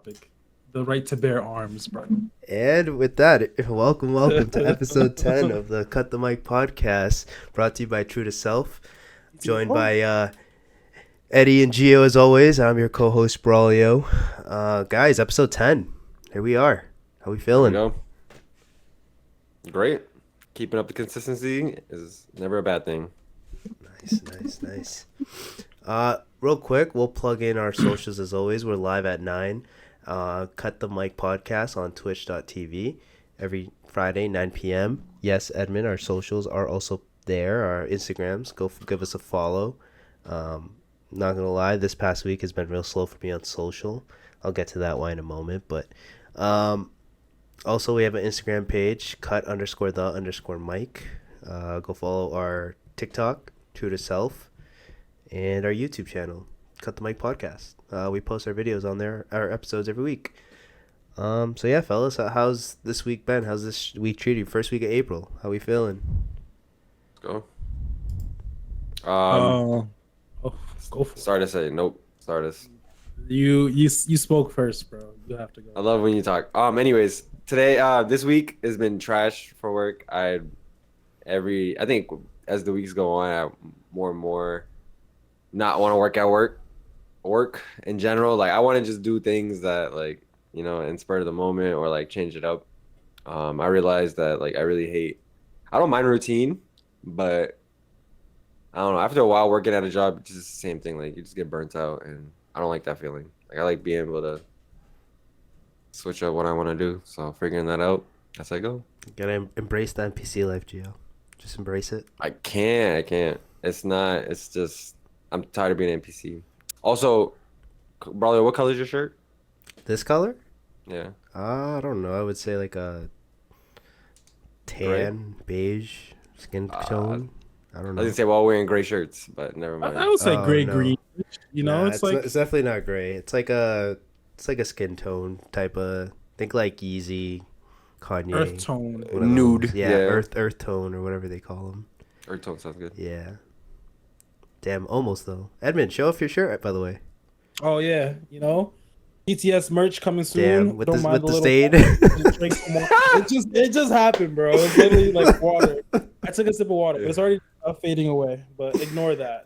topic, the right to bear arms, bro. And with that, welcome to episode 10 of the Cut the Mic podcast, brought to you by True to Self, joined by Eddie and Gio as always. I'm your co-host, Braulio. Guys, episode 10. Here we are. How we feeling? There we go. Great. Keeping up the consistency is never a bad thing. Nice. Real quick, we'll plug in our socials as always. We're live at 9. Cut the Mic podcast on twitch.tv every Friday, 9 p.m. Yes, Edmund, our socials are also there. Our Instagrams, give us a follow. Not gonna lie, this past week has been real slow for me on social. I'll get to that why in a moment, but also we have an Instagram page, cut_the_mic. Go follow our TikTok, True to Self, and our YouTube channel, Cut the Mic podcast. We post our videos on there, our episodes every week. So yeah, fellas, how's this week been? How's this week treated you? First week of April. How we feeling? Let's go. Go for it. Sorry to say, nope. Sorry to. You spoke first, bro. You have to go. I love when you talk. Anyways, today, this week has been trash for work. I think as the weeks go on, I more and more not want to work at work in general. Like I want to just do things that like, in spur of the moment or like change it up. I realized that like I really hate, I don't mind routine, but I don't know. After a while working at a job, it's just the same thing. Like you just get burnt out and I don't like that feeling. Like I like being able to switch up what I want to do. So figuring that out as I go. You gotta embrace the NPC life, Gio. Just embrace it. I can't. It's just, I'm tired of being an NPC. Also, brother, what color is your shirt? This color? Yeah. I don't know. I would say like a tan, beige skin tone. I don't I was know. gonna say while wearing gray shirts, but never mind. I would say Oh, gray no. green. Nah, It's like it's definitely not gray. It's like a skin tone type of, think like Yeezy, Kanye, earth tone. one of Nude. those. Yeah, Yeah. earth tone or whatever they call them. Earth tone sounds good. Yeah. Damn, almost though. Edmund, show off your shirt, by the way. Oh yeah, ETS merch coming soon. Damn, with Don't mind the little stain. just drink some water. It just happened, bro. It's literally like water. I took a sip of water, but it's already fading away. But ignore that.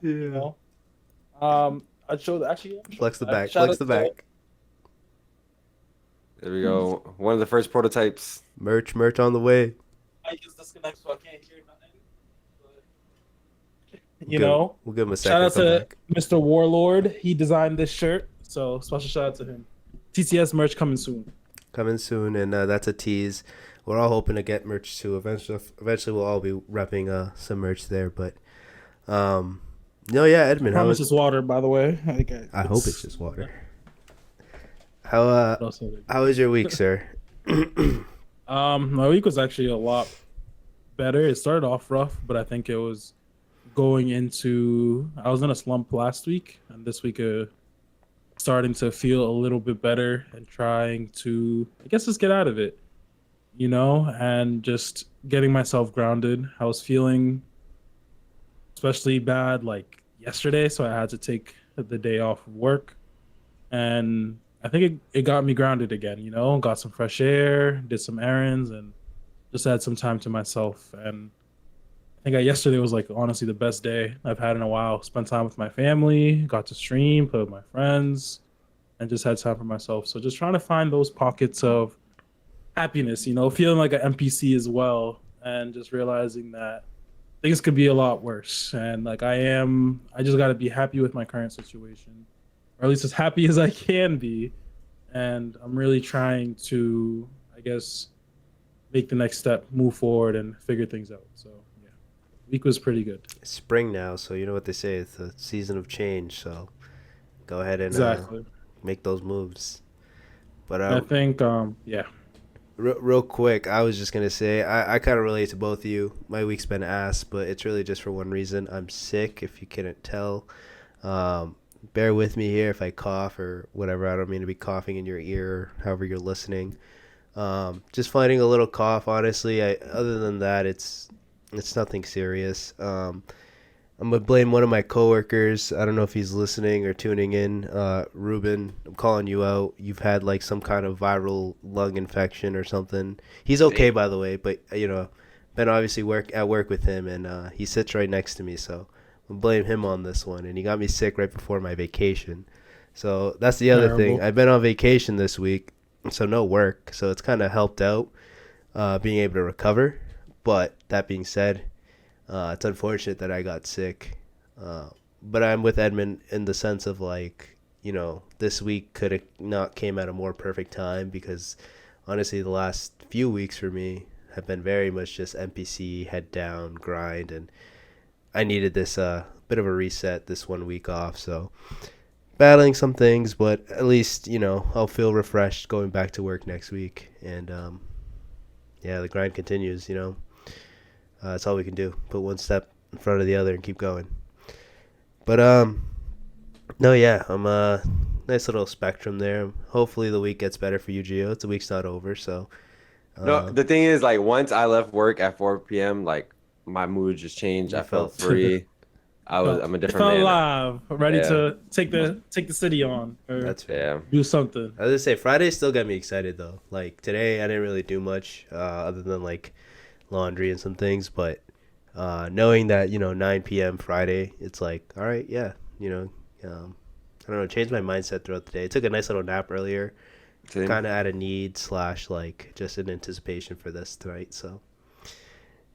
I showed actually. Flex the back. Shout Flex out the to- back. There we go. One of the first prototypes. Merch on the way. I use disconnect so I can't hear nothing. But, We'll give him a shout out second. to Mr. Warlord. He designed this shirt, so special shout out to him. TTS merch coming soon. Coming soon, and that's a tease. We're all hoping to get merch too. Eventually we'll all be repping some merch there. But no, yeah, Edmund. I promise it's water, by the way. I hope it's just water. How was your week, sir? My week was actually a lot better. It started off rough, but I think it was going into. I was in a slump last week, and this week starting to feel a little bit better and trying to, I guess, just get out of it, and just getting myself grounded. I was feeling especially bad like yesterday, so I had to take the day off of work, and I think it got me grounded again, got some fresh air, did some errands, and just had some time to myself. And I think yesterday was like honestly the best day I've had in a while. Spent time with my family, got to stream, play with my friends, and just had time for myself. So just trying to find those pockets of happiness, feeling like an NPC as well, and just realizing that things could be a lot worse. And like I just got to be happy with my current situation, or at least as happy as I can be. And I'm really trying to, I guess, make the next step, move forward, and figure things out. So yeah, week was pretty good. It's spring now, so you know what they say. It's a season of change. So go ahead and Exactly. make those moves. But I think, yeah. Real quick, I was just gonna say I kind of relate to both of you. My week's been ass, but it's really just for one reason. I'm sick. If you couldn't tell, bear with me here if I cough or whatever. I don't mean to be coughing in your ear, however you're listening. Just fighting a little cough. Honestly, other than that, it's nothing serious. I'm gonna blame one of my coworkers. I don't know if he's listening or tuning in. Ruben, I'm calling you out. You've had like some kind of viral lung infection or something. He's okay, by the way, but been obviously at work with him, and he sits right next to me, so I'm gonna blame him on this one. And he got me sick right before my vacation, so that's the other thing. Terrible. I've been on vacation this week, so no work, so it's kind of helped out being able to recover. But that being said, it's unfortunate that I got sick, but I'm with Edmund in the sense of like, this week could have not came at a more perfect time because honestly, the last few weeks for me have been very much just NPC, head down, grind, and I needed this bit of a reset this 1 week off. So battling some things, but at least I'll feel refreshed going back to work next week, and yeah, the grind continues. That's all we can do. Put one step in front of the other and keep going. But no, yeah, I'm nice little spectrum there. Hopefully the week gets better for you, Gio. The week's not over, so. No, the thing is, like, once I left work at 4 p.m., like, my mood just changed. You I felt felt- free. I'm a It different felt man now. alive, ready Yeah. to take the city on or That's fair. Yeah. do something. I was gonna say Friday still got me excited though. Like today, I didn't really do much other than like laundry and some things. But knowing that 9 p.m. Friday, it's like all right, yeah, I don't know, changed my mindset throughout the day. I took a nice little nap earlier, Same. kind of out of need / like just in anticipation for this tonight. So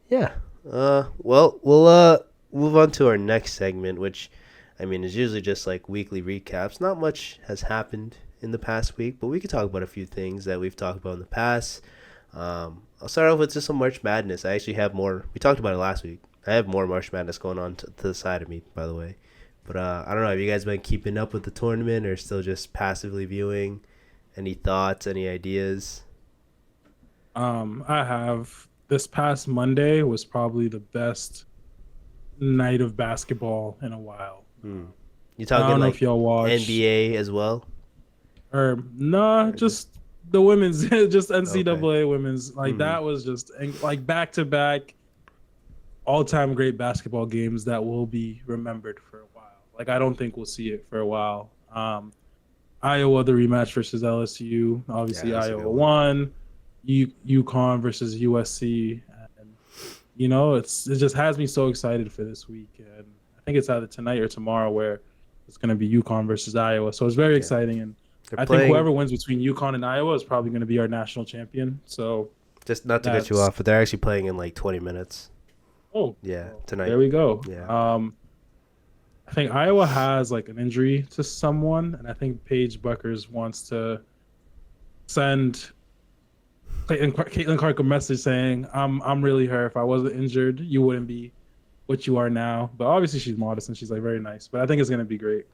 yeah, well we'll move on to our next segment, which I mean is usually just like weekly recaps. Not much has happened in the past week, but we could talk about a few things that we've talked about in the past. I'll start off with just some March Madness. I actually have more. We talked about it last week. I have more March Madness going on to the side of me, by the way. But I don't know. Have you guys been keeping up with the tournament or still just passively viewing? Any thoughts? Any ideas? I have. This past Monday was probably the best night of basketball in a while. You I talking don't know like if y'all watched NBA as well? or nah, just the women's, just NCAA Okay. women's. Like Mhm. that was just like back to back, all time great basketball games that will be remembered for a while. Like I don't think we'll see it for a while. Iowa the rematch versus LSU. Obviously Yeah, that's a good Iowa one. won. UConn versus USC. And it just has me so excited for this week. And I think it's either tonight or tomorrow where it's going to be UConn versus Iowa. So it's very exciting. And They're I playing. think whoever wins between UConn and Iowa is probably going to be our national champion. So Just not to cut you that's- off, but they're actually playing in like 20 minutes. oh Yeah, well, tonight. there we go. Yeah. I think Iowa has like an injury to someone, and I think Paige Buckers wants to send Caitlin Clark a message saying, "I'm really her. If I wasn't injured, you wouldn't be what you are now." But obviously, she's modest and she's like very nice. But I think it's gonna be great.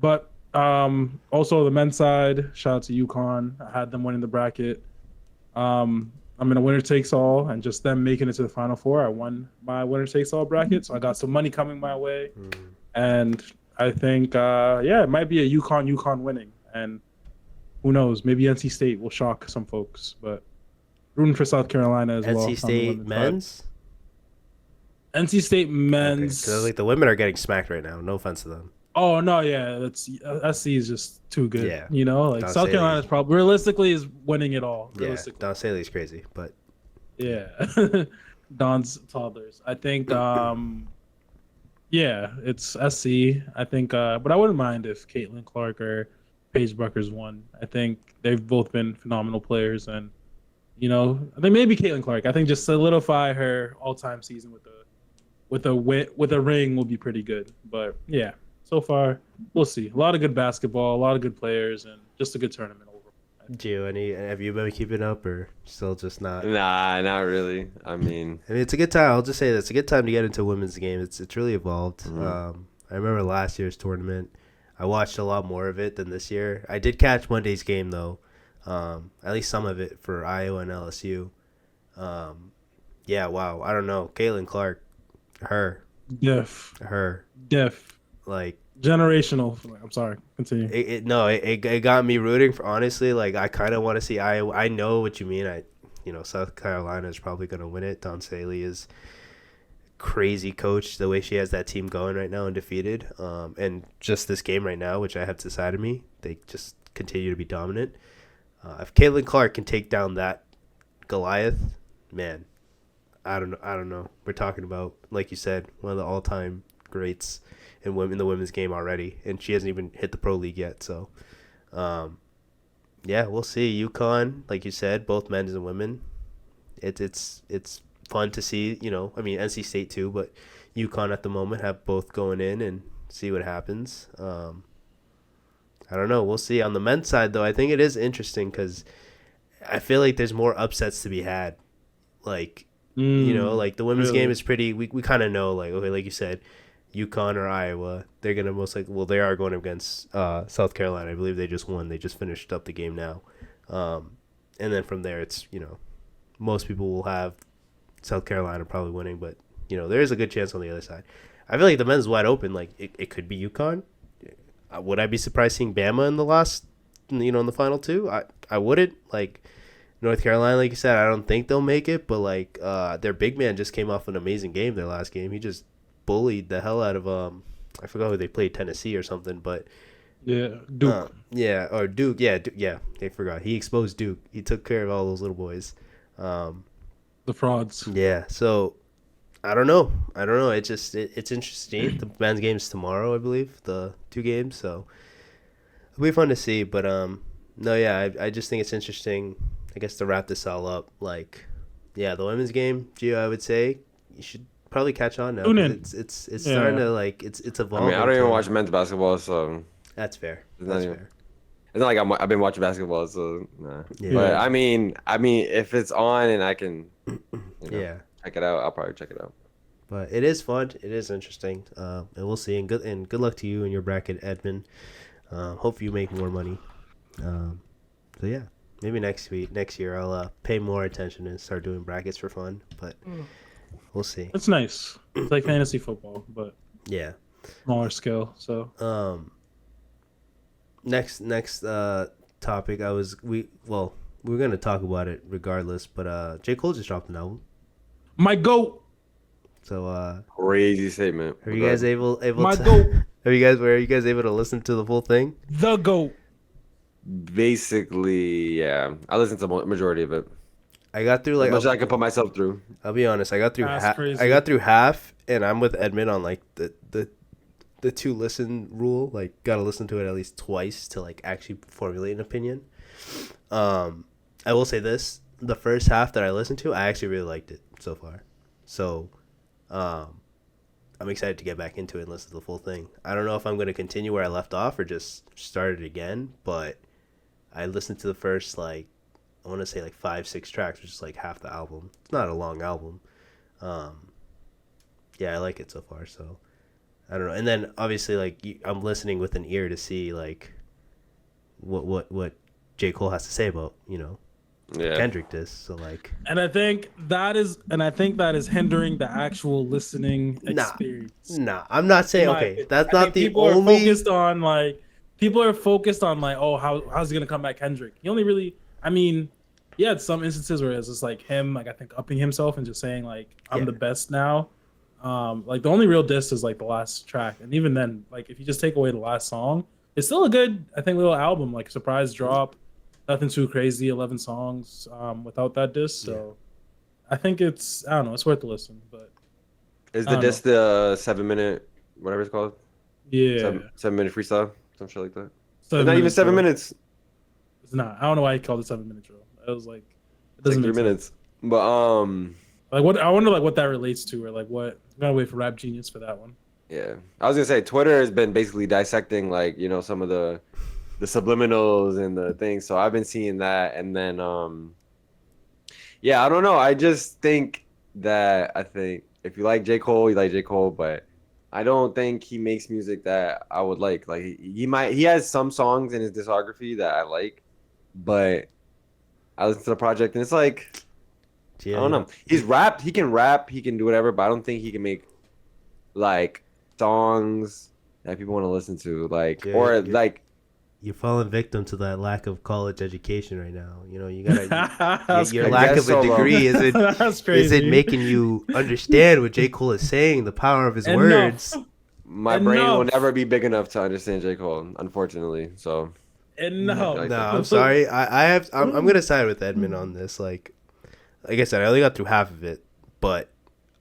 But also the men's side, shout out to UConn. I had them winning the bracket. I'm in a winner takes all, and just them making it to the Final Four. I won my winner takes all bracket, so I got some money coming my way. And I think, it might be a UConn winning. And who knows? Maybe NC State will shock some folks. But rooting for South Carolina as well. on NC the State women's men's. side. NC State men's. Because like the women are getting smacked right now. No offense to them. Oh no, yeah, that's SC is just too good. Yeah. Like Don South Staley's- Carolina's probably realistically is winning it all. Yeah, Realistically, Don Staley's crazy, but yeah. Don's toddlers. I think. Yeah, it's SC. I think, but I wouldn't mind if Caitlin Clark or Paige Buckers won. I think they've both been phenomenal players, and I think maybe Caitlin Clark. I think just solidify her all-time season with a ring will be pretty good. But yeah, so far we'll see. A lot of good basketball, a lot of good players, and just a good tournament overall. Gio, have you been keeping up or still just not? Nah, not really. I mean, It's a good time. I'll just say this: it's a good time to get into women's game. It's really evolved. Mhm. I remember last year's tournament. I watched a lot more of it than this year. I did catch Monday's game though, at least some of it for Iowa and LSU. Yeah, wow. I don't know. Caitlin Clark, her, Diff, like generational. I'm sorry. Continue. it got me rooting for, honestly. Like I kind of want to see Iowa. I know what you mean. South Carolina is probably going to win it. Don Staley is crazy coach the way she has that team going right now, undefeated. And just this game right now, which I have beside of me, they just continue to be dominant. If Caitlin Clark can take down that Goliath, man, I don't know. We're talking about, like you said, one of the all-time greats in the women's game already, and she hasn't even hit the pro league yet. So, yeah, we'll see. UConn, like you said, both men's and women. It's fun to see. I mean NC State too, but UConn at the moment have both going in and see what happens. I don't know. We'll see. On the men's side, though, I think it is interesting because I feel like there's more upsets to be had. Like, like the women's game is pretty. We kind of know, like, okay, like you said, UConn or Iowa, they're gonna most likely. Well, they are going against South Carolina. I believe they just won. They just finished up the game now, and then from there, it's most people will have South Carolina probably winning, but there is a good chance on the other side. I feel like the men's wide open. Like it could be UConn. Would I be surprised seeing Bama in the last, in the final two? I wouldn't. Like North Carolina, like you said, I don't think they'll make it. But like their big man just came off an amazing game. Their last game, he just bullied the hell out of I forgot who they played, Tennessee or something. But Yeah, Duke. Duke. Yeah. They forgot. He exposed Duke. He took care of all those little boys. The frauds. Yeah. So I don't know. It's interesting. The men's game's tomorrow, I believe. The 2 games, so it'll be fun to see. But no, yeah, I just think it's interesting. I guess to wrap this all up, like, yeah, the women's game, Gio, I would say you should probably catch on now. Tune in. It's starting to it's I evolving. mean, I don't even watch men's basketball, so That's fair. It's not That's even- fair. it's not like I've been watching basketball, so nah. Yeah. But I mean, if it's on and I can, Yeah. check it out, I'll probably check it out. But it is fun. It is interesting. And we'll see. And good luck to you and your bracket, Edmund. Hope you make more money. So yeah, maybe next year I'll pay more attention and start doing brackets for fun. But we'll see. It's nice. It's like fantasy football, but Yeah. smaller scale. So Next topic. We're gonna talk about it regardless. But J. Cole just dropped an album. my goat. So Crazy statement. are you guys able My to? goat. Were you guys able to listen to the full thing? The goat. Basically, yeah. I listened to the majority of it. I got through As much as I can put myself through. I'll be honest. I got through That's crazy. I got through half, and I'm with Edmund on like the 2 listen rule. Like, gotta listen to it at least twice to like actually formulate an opinion. I will say this: the first half that I listened to, I actually really liked it so far. So, I'm excited to get back into it and listen to the full thing. I don't know if I'm gonna continue where I left off or just start it again, but I listened to the first I want to say 5-6 tracks, which is like half the album. It's not a long album. Yeah, I like it so far. So I don't know. And then obviously I'm listening with an ear to see what J. Cole has to say about Yeah. Kendrick this. So And I think that is hindering the actual listening experience. nah, I'm not saying In my okay. opinion. That's I not think the people only. are focused on oh, how's he gonna come back Kendrick? He only really, I mean, yeah, some instances where it's just him, I think upping himself and just saying I'm the best now. The only real diss is the last track, and even then, if you just take away the last song, it's still a good, I think, little album. Surprise drop, nothing too crazy, 11 songs without that diss. So I think I don't know, it's worth the listen. But Is I the don't disc the 7-minute, whatever it's called? yeah, 7-minute freestyle? Some shit like that. 7 It's not even minutes, 7 bro. minutes. It's not. I don't know why he called it 7 minute drill. It was it It's doesn't like 3 make sense. minutes. But What I wonder what that relates to, or what. I'm gonna wait for Rap Genius for that one. yeah. I was gonna say Twitter has been basically dissecting some of the subliminals and the things. So I've been seeing that, and then yeah, I don't know. I just think if you like J. Cole, you like J. Cole, but I don't think he makes music that I would like. He has some songs in his discography that I like, but I listen to the project and it's I don't know. He's rapped, he can rap, he can do whatever, but I don't think he can make songs that people want to listen to. you're falling victim to that lack of college education right now. You know, you gotta That's your I lack guess of a so, bro. degree isn't That's crazy. isn't making you understand what J. Cole is saying, the power of his Enough. words. My brain will Enough. never be big enough to understand J. Cole, unfortunately. So Enough. like No, that. I'm sorry. I'm gonna side with Edmund on this. Like I said, I only got through half of it, but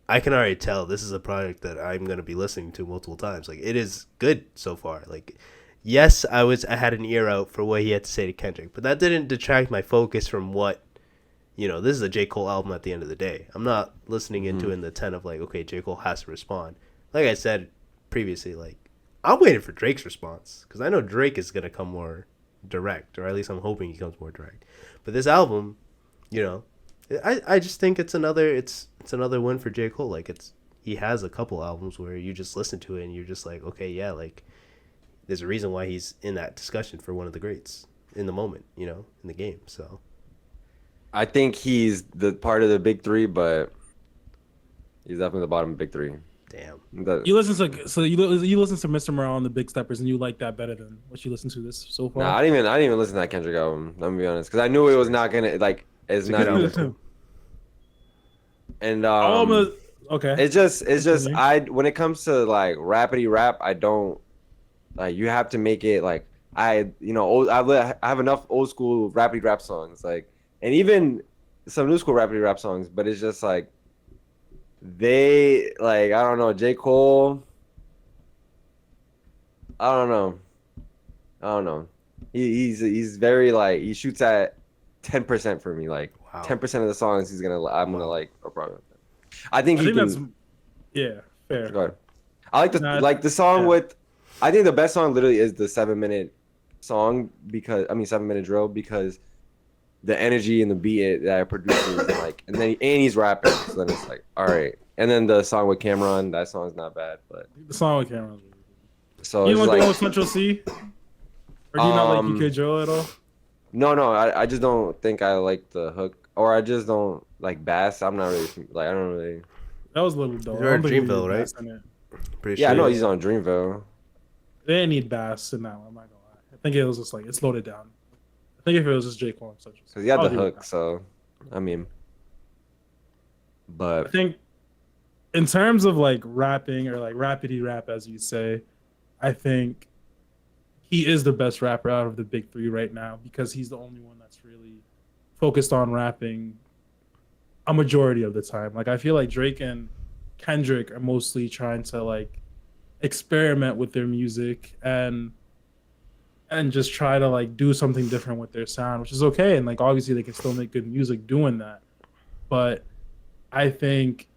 I can already tell this is a project that I'm gonna be listening to multiple times. Like it is good so far. Like yes, I had an ear out for what he had to say to Kendrick, but that didn't detract my focus from what this is a J. Cole album at the end of the day. I'm not listening into it in the 10 of like, okay, J. Cole has to respond. Like I said previously, like I'm waiting for Drake's response because I know Drake is gonna come more direct, or at least I'm hoping he comes more direct. But this album, I just think it's another win for J. Cole. Like he has a couple albums where you just listen to it and you're just like, okay, yeah, like there's a reason why he's in that discussion for one of the greats in the moment, in the game. So I think he's the part of the big three, but he's definitely the bottom of the big three. damn. You listen to Mr. Morale and the Big Steppers, and you like that better than what you listen to this so far. Nah, I didn't even listen to that Kendrick album. I'm gonna be honest, because I knew it was not gonna like. It's a not good even. album. And okay. It's just when it comes to like rapidy rap, I don't like. You have to make it like I have enough old school rapidy rap songs like, and even some new school rapidy rap songs, but it's just like they like I don't know J. Cole. I don't know. He's very like he shoots at 10% for me. Like Wow. 10% of the songs I'm gonna like no problem. I think he can. that's fair. Go ahead. I like the song yeah. with. I think the best song literally is the 7-minute song 7-minute drill because the energy and the beat that it produces and then he's rapping, so then it's like all right. And then the song with Cameron, that song's not bad, but The song with Cameron. so You it's want the one like with Central C? Or do you not like UK Joe at all? no, I just don't think I like the hook, or I just don't like bass. I'm not really like I don't really. That was a little dull. You're I on don't think he Dreamville, needed right? bass in it. Pretty Yeah, I sure. know he's on Dreamville. They didn't need bass in that one. I'm not gonna lie. I think it was just like it slowed it down. I think if it was just J. Cole and Central C, Because he had I'll the agree with hook, that. so I mean, I but think in terms of like rapping or like rapidy rap, as you say, I think he is the best rapper out of the big three right now because he's the only one that's really focused on rapping a majority of the time. Like I feel like Drake and Kendrick are mostly trying to like experiment with their music and just try to like do something different with their sound, which is okay. And like obviously they can still make good music doing that. But I think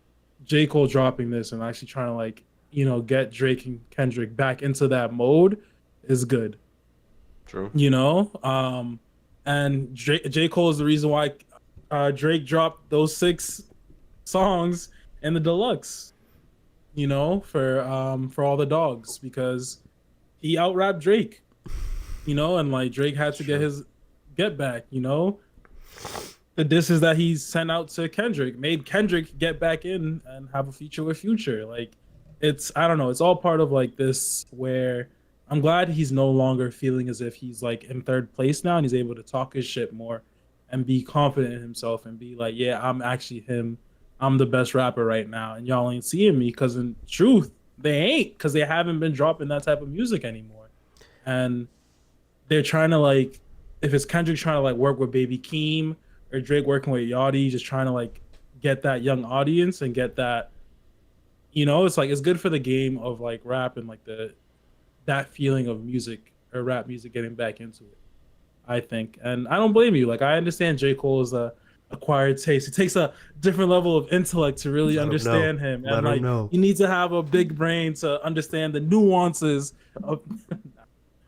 J. Cole dropping this and actually trying to like, get Drake and Kendrick back into that mode is good. true. And J. Cole is the reason why Drake dropped those 6 songs in the deluxe, for all the dogs because he out rapped Drake, and like Drake had to get his get back, the disses that he sent out to Kendrick made Kendrick get back in and have a feature with Future. Like I don't know, it's all part of like this where I'm glad he's no longer feeling as if he's like in third place now and he's able to talk his shit more and be confident in himself and be like, yeah, I'm actually him. I'm the best rapper right now. And y'all ain't seeing me because in truth, they ain't because they haven't been dropping that type of music anymore. And they're trying to like, if it's Kendrick trying to like work with Baby Keem or Drake working with Yachty, just trying to like get that young audience and get that, it's like, it's good for the game of like rap and like that feeling of music or rap music getting back into it, I think. And I don't blame you. Like I understand J. Cole is a acquired taste. It takes a different level of intellect to really understand him. And like you need to have a big brain to understand the nuances of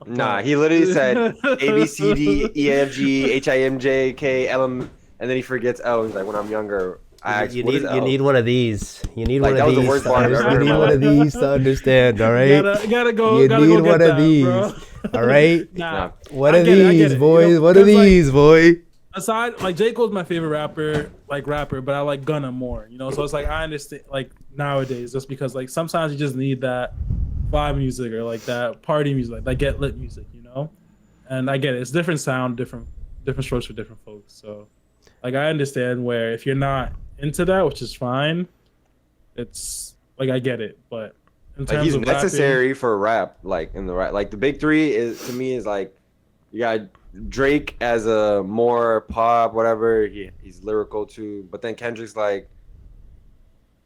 Nah, he literally said A B C D E F G H I M J K L M, and then he forgets L. He's like, when I'm younger, You need one of these. You need Like, one that of was the these. worst To part I've ever understand. heard You in need my one of these to understand. All right. gotta go. You gotta need go one get of that, these. bro. All right. Nah, One I of get it, I get these, it, boys. One of 'cause, like, these, boy. aside, like J. Cole's my favorite rapper, but I like Gunna more, So it's like I understand, like nowadays, just because like sometimes you just need that vibe music or like that party music, like that get lit music, and I get it. It's different sound, different strokes for different folks. So, like, I understand where if you're not into that, which is fine, it's like I get it. But in Like terms he's of rapping, necessary for rap, like in the rap. Like the big three is to me is like you got Drake as a more pop, whatever. He's lyrical too, but then Kendrick's like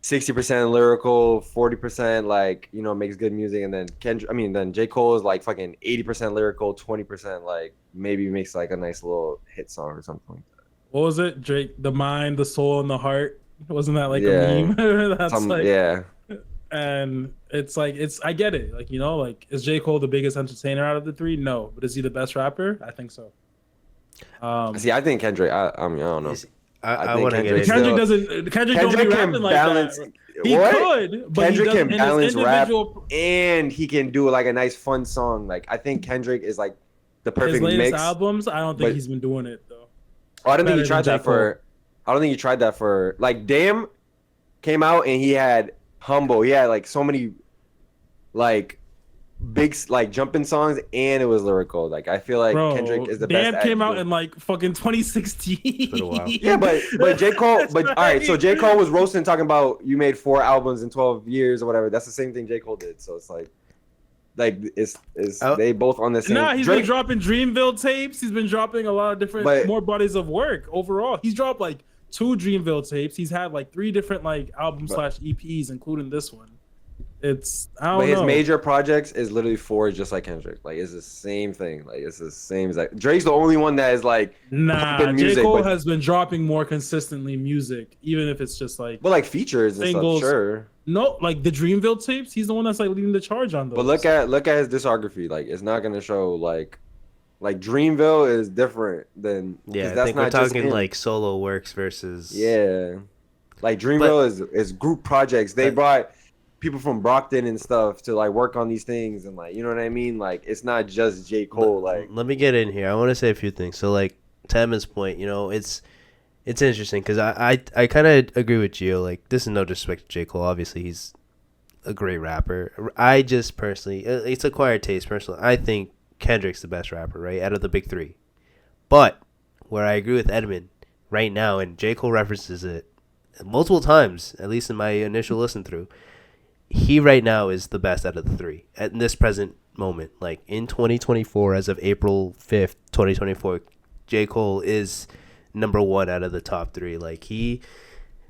60% lyrical, 40% like makes good music, and then then J. Cole is like fucking 80% lyrical, 20% like maybe makes like a nice little hit song or something. what was it? Drake, the mind, the soul, and the heart. Wasn't that like a Yeah, meme? That's some like, yeah. and it's like I get it. Like like is J. Cole the biggest entertainer out of the three? No, but is he the best rapper? I think so. See, I think Kendrick. I mean, I don't know. I think want to get Kendrick's into Kendrick still- doesn't. Kendrick don't be Kendrick rapping can like balance. that. He What? could, but Kendrick he can doesn't. In his balance rap individual, and he can do like a nice fun song. Like I think Kendrick is like the his perfect latest mix. albums, I don't think but- he's been doing it though. Oh, I don't think he better tried than that J. Cole. for. I don't think he tried that for like Damn came out and he had Humble. He had like so many like big like jumping songs and it was lyrical. Like I feel like Bro, Kendrick is the Damn best. came out doing- in like fucking 2016. It's been a while. Yeah, but J. Cole, That's but all right, so right. J. Cole was roasting talking about you made 4 albums in 12 years or whatever. That's the same thing J. Cole did. So it's like it's Oh. they both on the same. Nah, he's Drake, been dropping Dreamville tapes. He's been dropping a lot of different But- more bodies of work overall. He's dropped like 2 Dreamville tapes. He's had like 3 different like albums slash EPs, including this one. It's I don't but his know. major projects is literally 4 just like Kendrick. Like it's the same thing. Like it's the same as like Drake's the only one that is like Nah, pumping J. music, Cole but- has been dropping more consistently music, even if it's just like but like features and Singles. stuff, sure. no, like the Dreamville tapes. He's the one that's like leading the charge on those. But look at his discography. Like it's not gonna show like Dreamville is different than 'cause Yeah, I that's think we're not just talking him. like solo works versus. Yeah, like Dreamville is group projects. They But- brought people from Brockton and stuff to like work on these things and like you know what I mean. Like it's not just J. Cole. Like Let me get in here. I want to say a few things. So, like, to Emma's point, it's interesting because I kind of agree with Gio. Like, this is no disrespect to J. Cole. Obviously, he's a great rapper. I just personally, it's acquired taste personally. I think Kendrick's the best rapper, right, out of the big 3. But where I agree with Edmund right now, and J. Cole references it multiple times, at least in my initial listen through, he right now is the best out of the 3 at this present moment. Like in 2024, as of April 5th, 2024, J. Cole is number 1 out of the top 3. Like he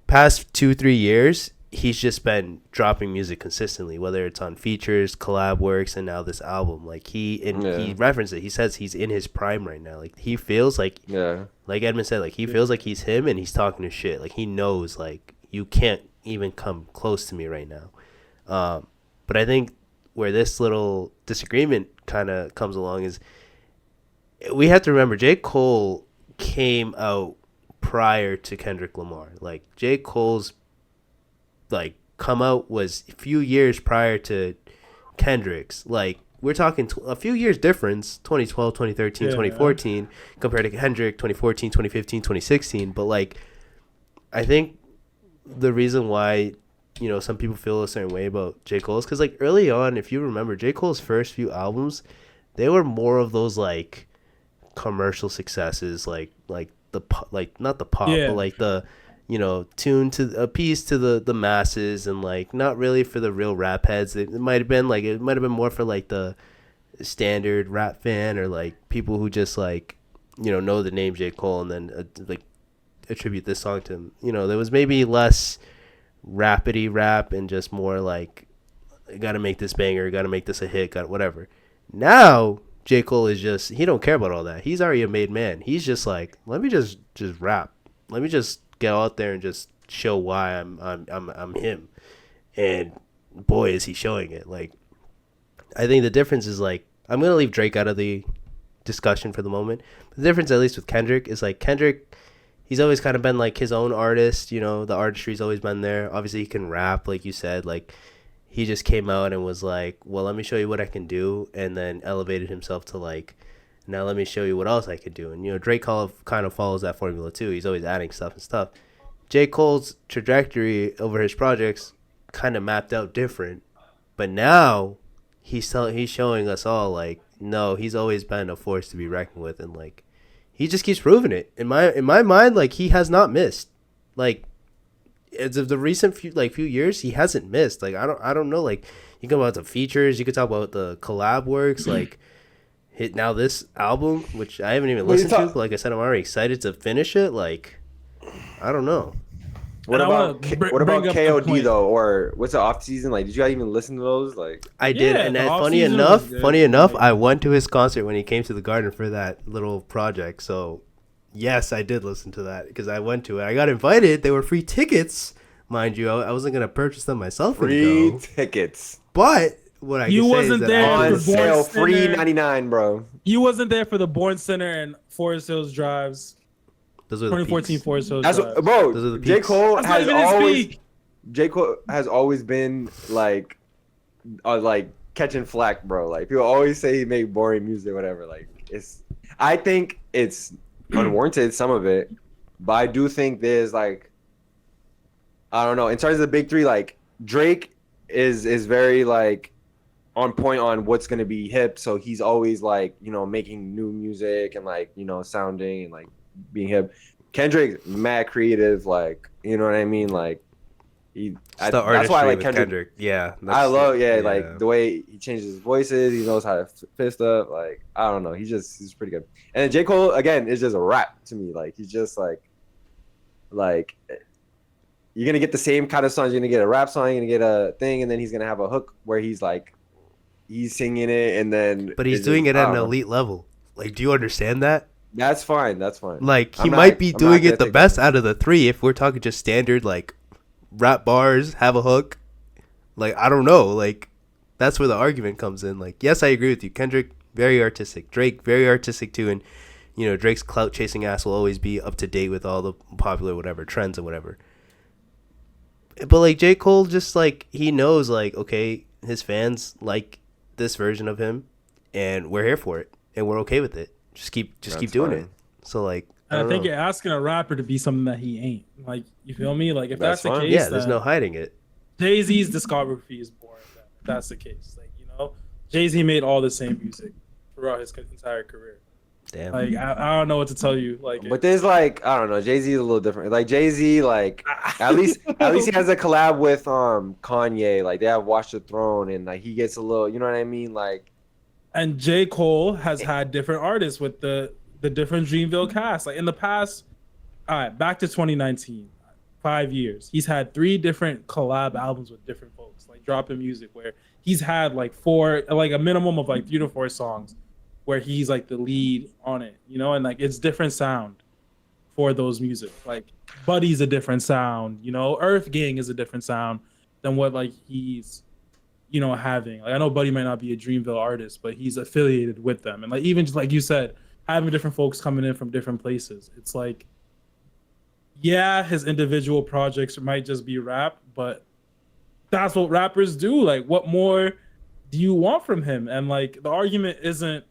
past 2-3 years, he's just been dropping music consistently, whether it's on features, collab works, and now this album. Like he referenced it. He says he's in his prime right now. Like he feels like like Edmund said, like he feels like he's him and he's talking to shit. Like he knows like you can't even come close to me right now. But I think where this little disagreement kind of comes along is we have to remember J. Cole came out prior to Kendrick Lamar. Like J. Cole's like come out was a few years prior to Kendrick's. Like we're talking a few years difference, 2012, 2013, 2014 compared to Kendrick 2014, 2015, 2016. But like I think the reason why some people feel a certain way about J. Cole is because like early on, if you remember J. Cole's first few albums, they were more of those like commercial successes, like the like not the pop, but like the tune to appease to the masses and like not really for the real rap heads. It might have been more for like the standard rap fan or like people who just like know the name J. Cole and then like attribute this song to him. There was maybe less rapidy rap and just more like gotta make this banger, gotta make this a hit, got whatever. Now J. Cole is just he don't care about all that. He's already a made man. He's just like, let me just rap. Let me just get out there and just show why I'm him. And boy is he showing it. Like I think the difference is like I'm gonna leave Drake out of the discussion for the moment. But the difference at least with Kendrick is like Kendrick, he's always kind of been like his own artist, the artistry's always been there. Obviously he can rap, like you said. Like he just came out and was like, well, let me show you what I can do, and then elevated himself to like, now let me show you what else I could do. And Drake kind of follows that formula too. He's always adding stuff. J. Cole's trajectory over his projects kind of mapped out different, but now he's showing us all like, no, he's always been a force to be reckoned with, and like he just keeps proving it. In my mind, like he has not missed. Like as of the recent few years, he hasn't missed. Like I don't know. Like you can talk about the features, you could talk about the collab works, like hit now this album, which I haven't even listened to. But like I said, I'm already excited to finish it. Like I don't know. What about KOD though, or what's the off season? Like, did you guys even listen to those? Like, I did, and funny enough, I went to his concert when he came to the Garden for that little project. So, yes, I did listen to that because I went to it. I got invited. They were free tickets, mind you. I wasn't gonna purchase them myself. Free tickets, but what I you wasn't is there on sale, free 99, bro. You wasn't there for the Born Center and Forest Hills Drives. Those are 2014 Forest Hills. Bro, J. Cole has always been like catching flack, bro. Like people always say he make boring music, whatever. Like I think it's unwarranted, some of it, but I do think there's like, I don't know. In terms of the big three, like Drake is very like on point on what's gonna be hip, so he's always like making new music and like sounding and like being hip. Kendrick's mad creative, like you know what I mean, like that's why I like Kendrick. Yeah, I love like the way he changes his voices. He knows how to fist up. Like I don't know, he's pretty good. And then J. Cole again is just a rap to me. Like he's just like you're gonna get the same kind of songs. You're gonna get a rap song, you're gonna get a thing, and then he's gonna have a hook where he's singing it, and then but he's doing it at an elite level. Like, do you understand that? That's fine. Like, he might be doing it the best out of the three if we're talking just standard, like, rap bars, have a hook. Like, I don't know. Like, that's where the argument comes in. Like, yes, I agree with you. Kendrick, very artistic. Drake, very artistic, too. And, Drake's clout-chasing ass will always be up to date with all the popular whatever, trends or whatever. But, like, J. Cole just, like, he knows, like, okay, his fans like this version of him, and we're here for it. And we're okay with it. Just keep doing it. So like, I think you're asking a rapper to be something that he ain't. Like, you feel me? Like, if that's the case, yeah, there's no hiding it. Jay-Z's discography is boring. If that's the case, like Jay-Z made all the same music throughout his entire career. Damn. Like, I don't know what to tell you. Like, but there's like, I don't know. Jay-Z is a little different. Like Jay-Z, like at least he has a collab with Kanye. Like they have Watch the Throne, and like he gets a little, you know what I mean, like. And J. Cole has had different artists with the different Dreamville cast. Like in the past, all right, back to 2019, 5 years, he's had 3 different collab albums with different folks, like dropping music where he's had like a minimum of like 3 to 4 songs where he's like the lead on it, and like it's different sound for those music. Like Buddy's a different sound, Earth Gang is a different sound than what like he's having. Like I know Buddy might not be a Dreamville artist, but he's affiliated with them. And like even just like you said, having different folks coming in from different places. It's like, yeah, his individual projects might just be rap, but that's what rappers do. Like what more do you want from him? And like the argument isn't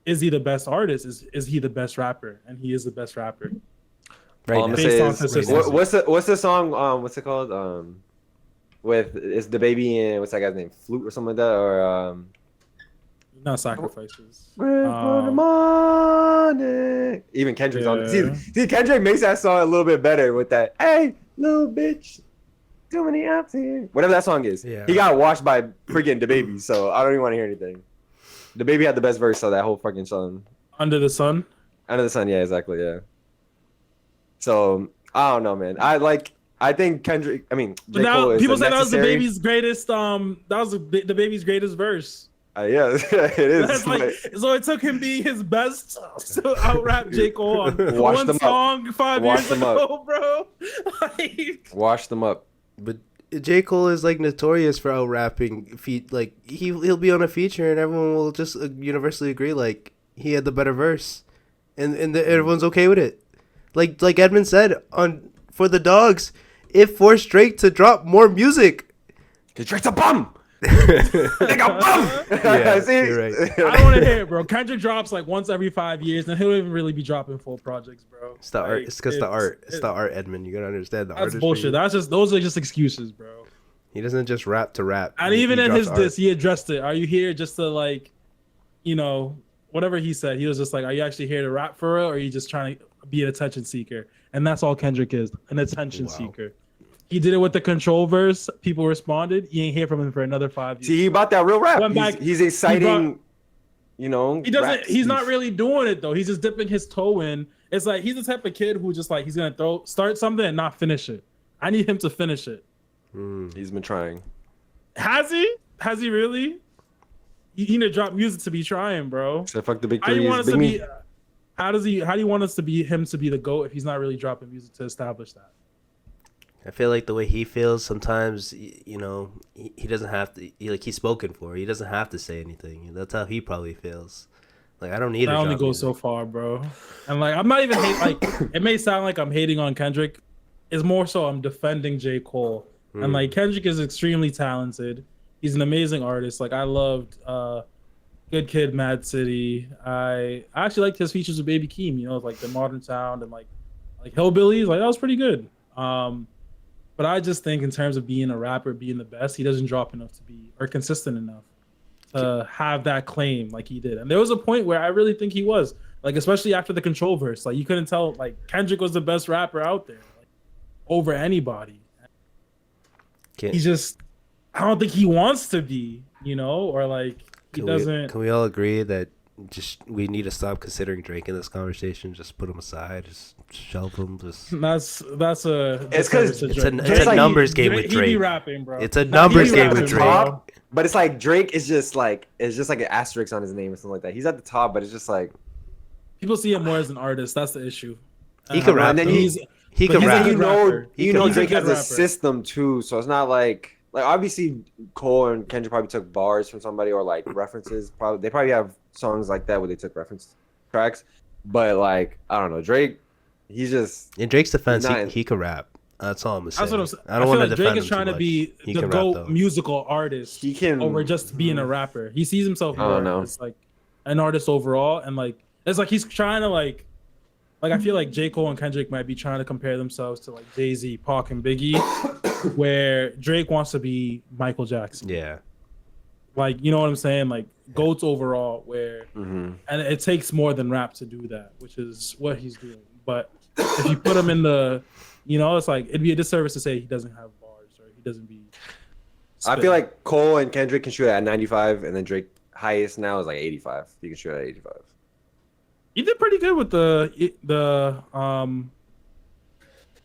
is he the best artist? Is he the best rapper? And he is the best rapper. Right. What's the song? What's it called? With it's the baby and what's that guy's name? Flute or something like that, or not Sacrifices. Even Kendrick's on it. See, Kendrick makes that song a little bit better with that. Hey, little bitch, too many apps here. Whatever that song is. Yeah. He got washed by freaking DaBaby, so I don't even want to hear anything. DaBaby had the best verse of that whole fucking song. Under the Sun. Under the Sun, yeah, exactly, yeah. So I don't know, man. I think Kendrick. I mean, J. Cole is people say that was necessary. DaBaby's greatest. That was DaBaby's greatest verse. Yeah, it is. That's like, so it took him being his best to out rap J. Cole on one song 5 years ago, bro. Like, wash them up. But J. Cole is like notorious for out rapping. Like he'll be on a feature and everyone will just universally agree like he had the better verse, and everyone's okay with it. Like Edmund said for the Dogs, it forced Drake to drop more music. Cause Drake's a bum. Like a bum. Yeah, you're right. I don't want to hear it, bro. Kendrick drops like once every 5 years, and he'll even really be dropping full projects, bro. It's the art. It's because the art. It's the art, Edmund. You gotta understand the art. That's bullshit. Those are just excuses, bro. He doesn't just rap to rap. And even in his diss, he addressed it. Are you here just to like you know, whatever he said, he was just like, "Are you actually here to rap for real, or are you just trying to be an attention seeker?" And that's all Kendrick is, an attention Wow. seeker. He did it with the control verse. People responded. You ain't hear from him for another 5 years. See, he bought that real rap. Went back- He's exciting, you know. He doesn't. rap He's not beef. really doing it though. He's just dipping his toe in. It's like he's the type of kid who just like he's gonna start something and not finish it. I need him to finish it. He's been trying. Has he? Has he really? You need to drop music to be trying, bro. So fuck the big How do three. you want us Big to me. be? How do you want us to be him to be the GOAT if he's not really dropping music to establish that? I feel like the way he feels sometimes, you know, he doesn't have to. He's spoken for. He doesn't have to say anything. That's how he probably feels. Like I don't need. I to only drop go music. so far, bro. And like I'm not even like it may sound like I'm hating on Kendrick. It's more so I'm defending J. Cole. And like Kendrick is extremely talented. He's an amazing artist. Like I loved Good Kid, Mad City. I actually liked his features with Baby Keem, you know, like the modern sound and like Hillbillies. Like that was pretty good. But I just think in terms of being a rapper, being the best, he doesn't drop enough to be or consistent enough to have that claim like he did. And there was a point where I really think he was, like especially after the control verse, like you couldn't tell like Kendrick was the best rapper out there, like, over anybody. He just, I don't think he wants to be, you know, or like he doesn't. Can we all agree that we need to stop considering Drake in this conversation? Just put him aside. Just shelve him. Just That's a. It's 'cause it's a like numbers game with He be Drake. rapping, bro. It's a Nah, he numbers be game rapping, with bro. Drake. But it's like Drake is just like an asterisk on his name or something like that. He's at the top, but it's just like People see him more as an artist. That's the issue. He can rap. and then though. he's He but can he's a rap. good you know rapper. you know He's a Drake good has a rapper. system too, so it's not like obviously Cole and Kendrick probably took bars from somebody or like references. They probably have songs like that where they took reference tracks, but like I don't know, Drake, he's just In Drake's defense, Not- he can rap. That's all I'm gonna say. That's what I'm saying. I don't want feel to like defend Drake is him trying too to be much. He the can GOAT rap, though. musical artist he can over just being a rapper. He sees himself I don't more know. as like an artist overall, and like it's like he's trying to like I feel like J. Cole and Kendrick might be trying to compare themselves to like Jay-Z, Pac, and Biggie, where Drake wants to be Michael Jackson. Yeah. Like you know what I'm saying? Like GOATs overall, where Mhm. and it takes more than rap to do that, which is what he's doing. But if you put him in the, you know, it's like it'd be a disservice to say he doesn't have bars or he doesn't be. I feel like Cole and Kendrick can shoot at 95, and then Drake highest now is like 85. You can shoot at 85. He did pretty good with the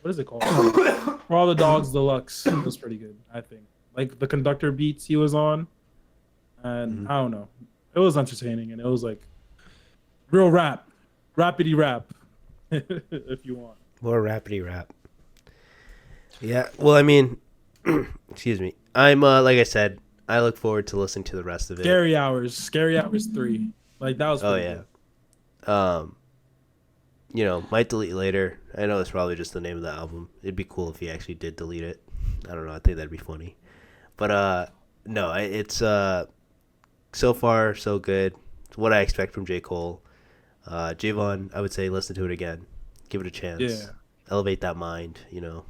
what is it called? For All the Dogs Deluxe. It was pretty good, I think. Like the conductor beats he was on, and I don't know, it was entertaining and it was like real rap, rapidy rap, if you want. More rapidy rap. Yeah. Well, I mean, excuse me. I'm like I said, I look forward to listening to the rest of it. Scary Hours 3. Like that was. Oh pretty yeah. good. You know, might delete later. I know it's probably just the name of the album. It'd be cool if he actually did delete it. I don't know. I think that'd be funny. But no, it's so far so good. It's what I expect from J. Cole. Javon, I would say listen to it again. Give it a chance. Yeah. Elevate that mind, you know.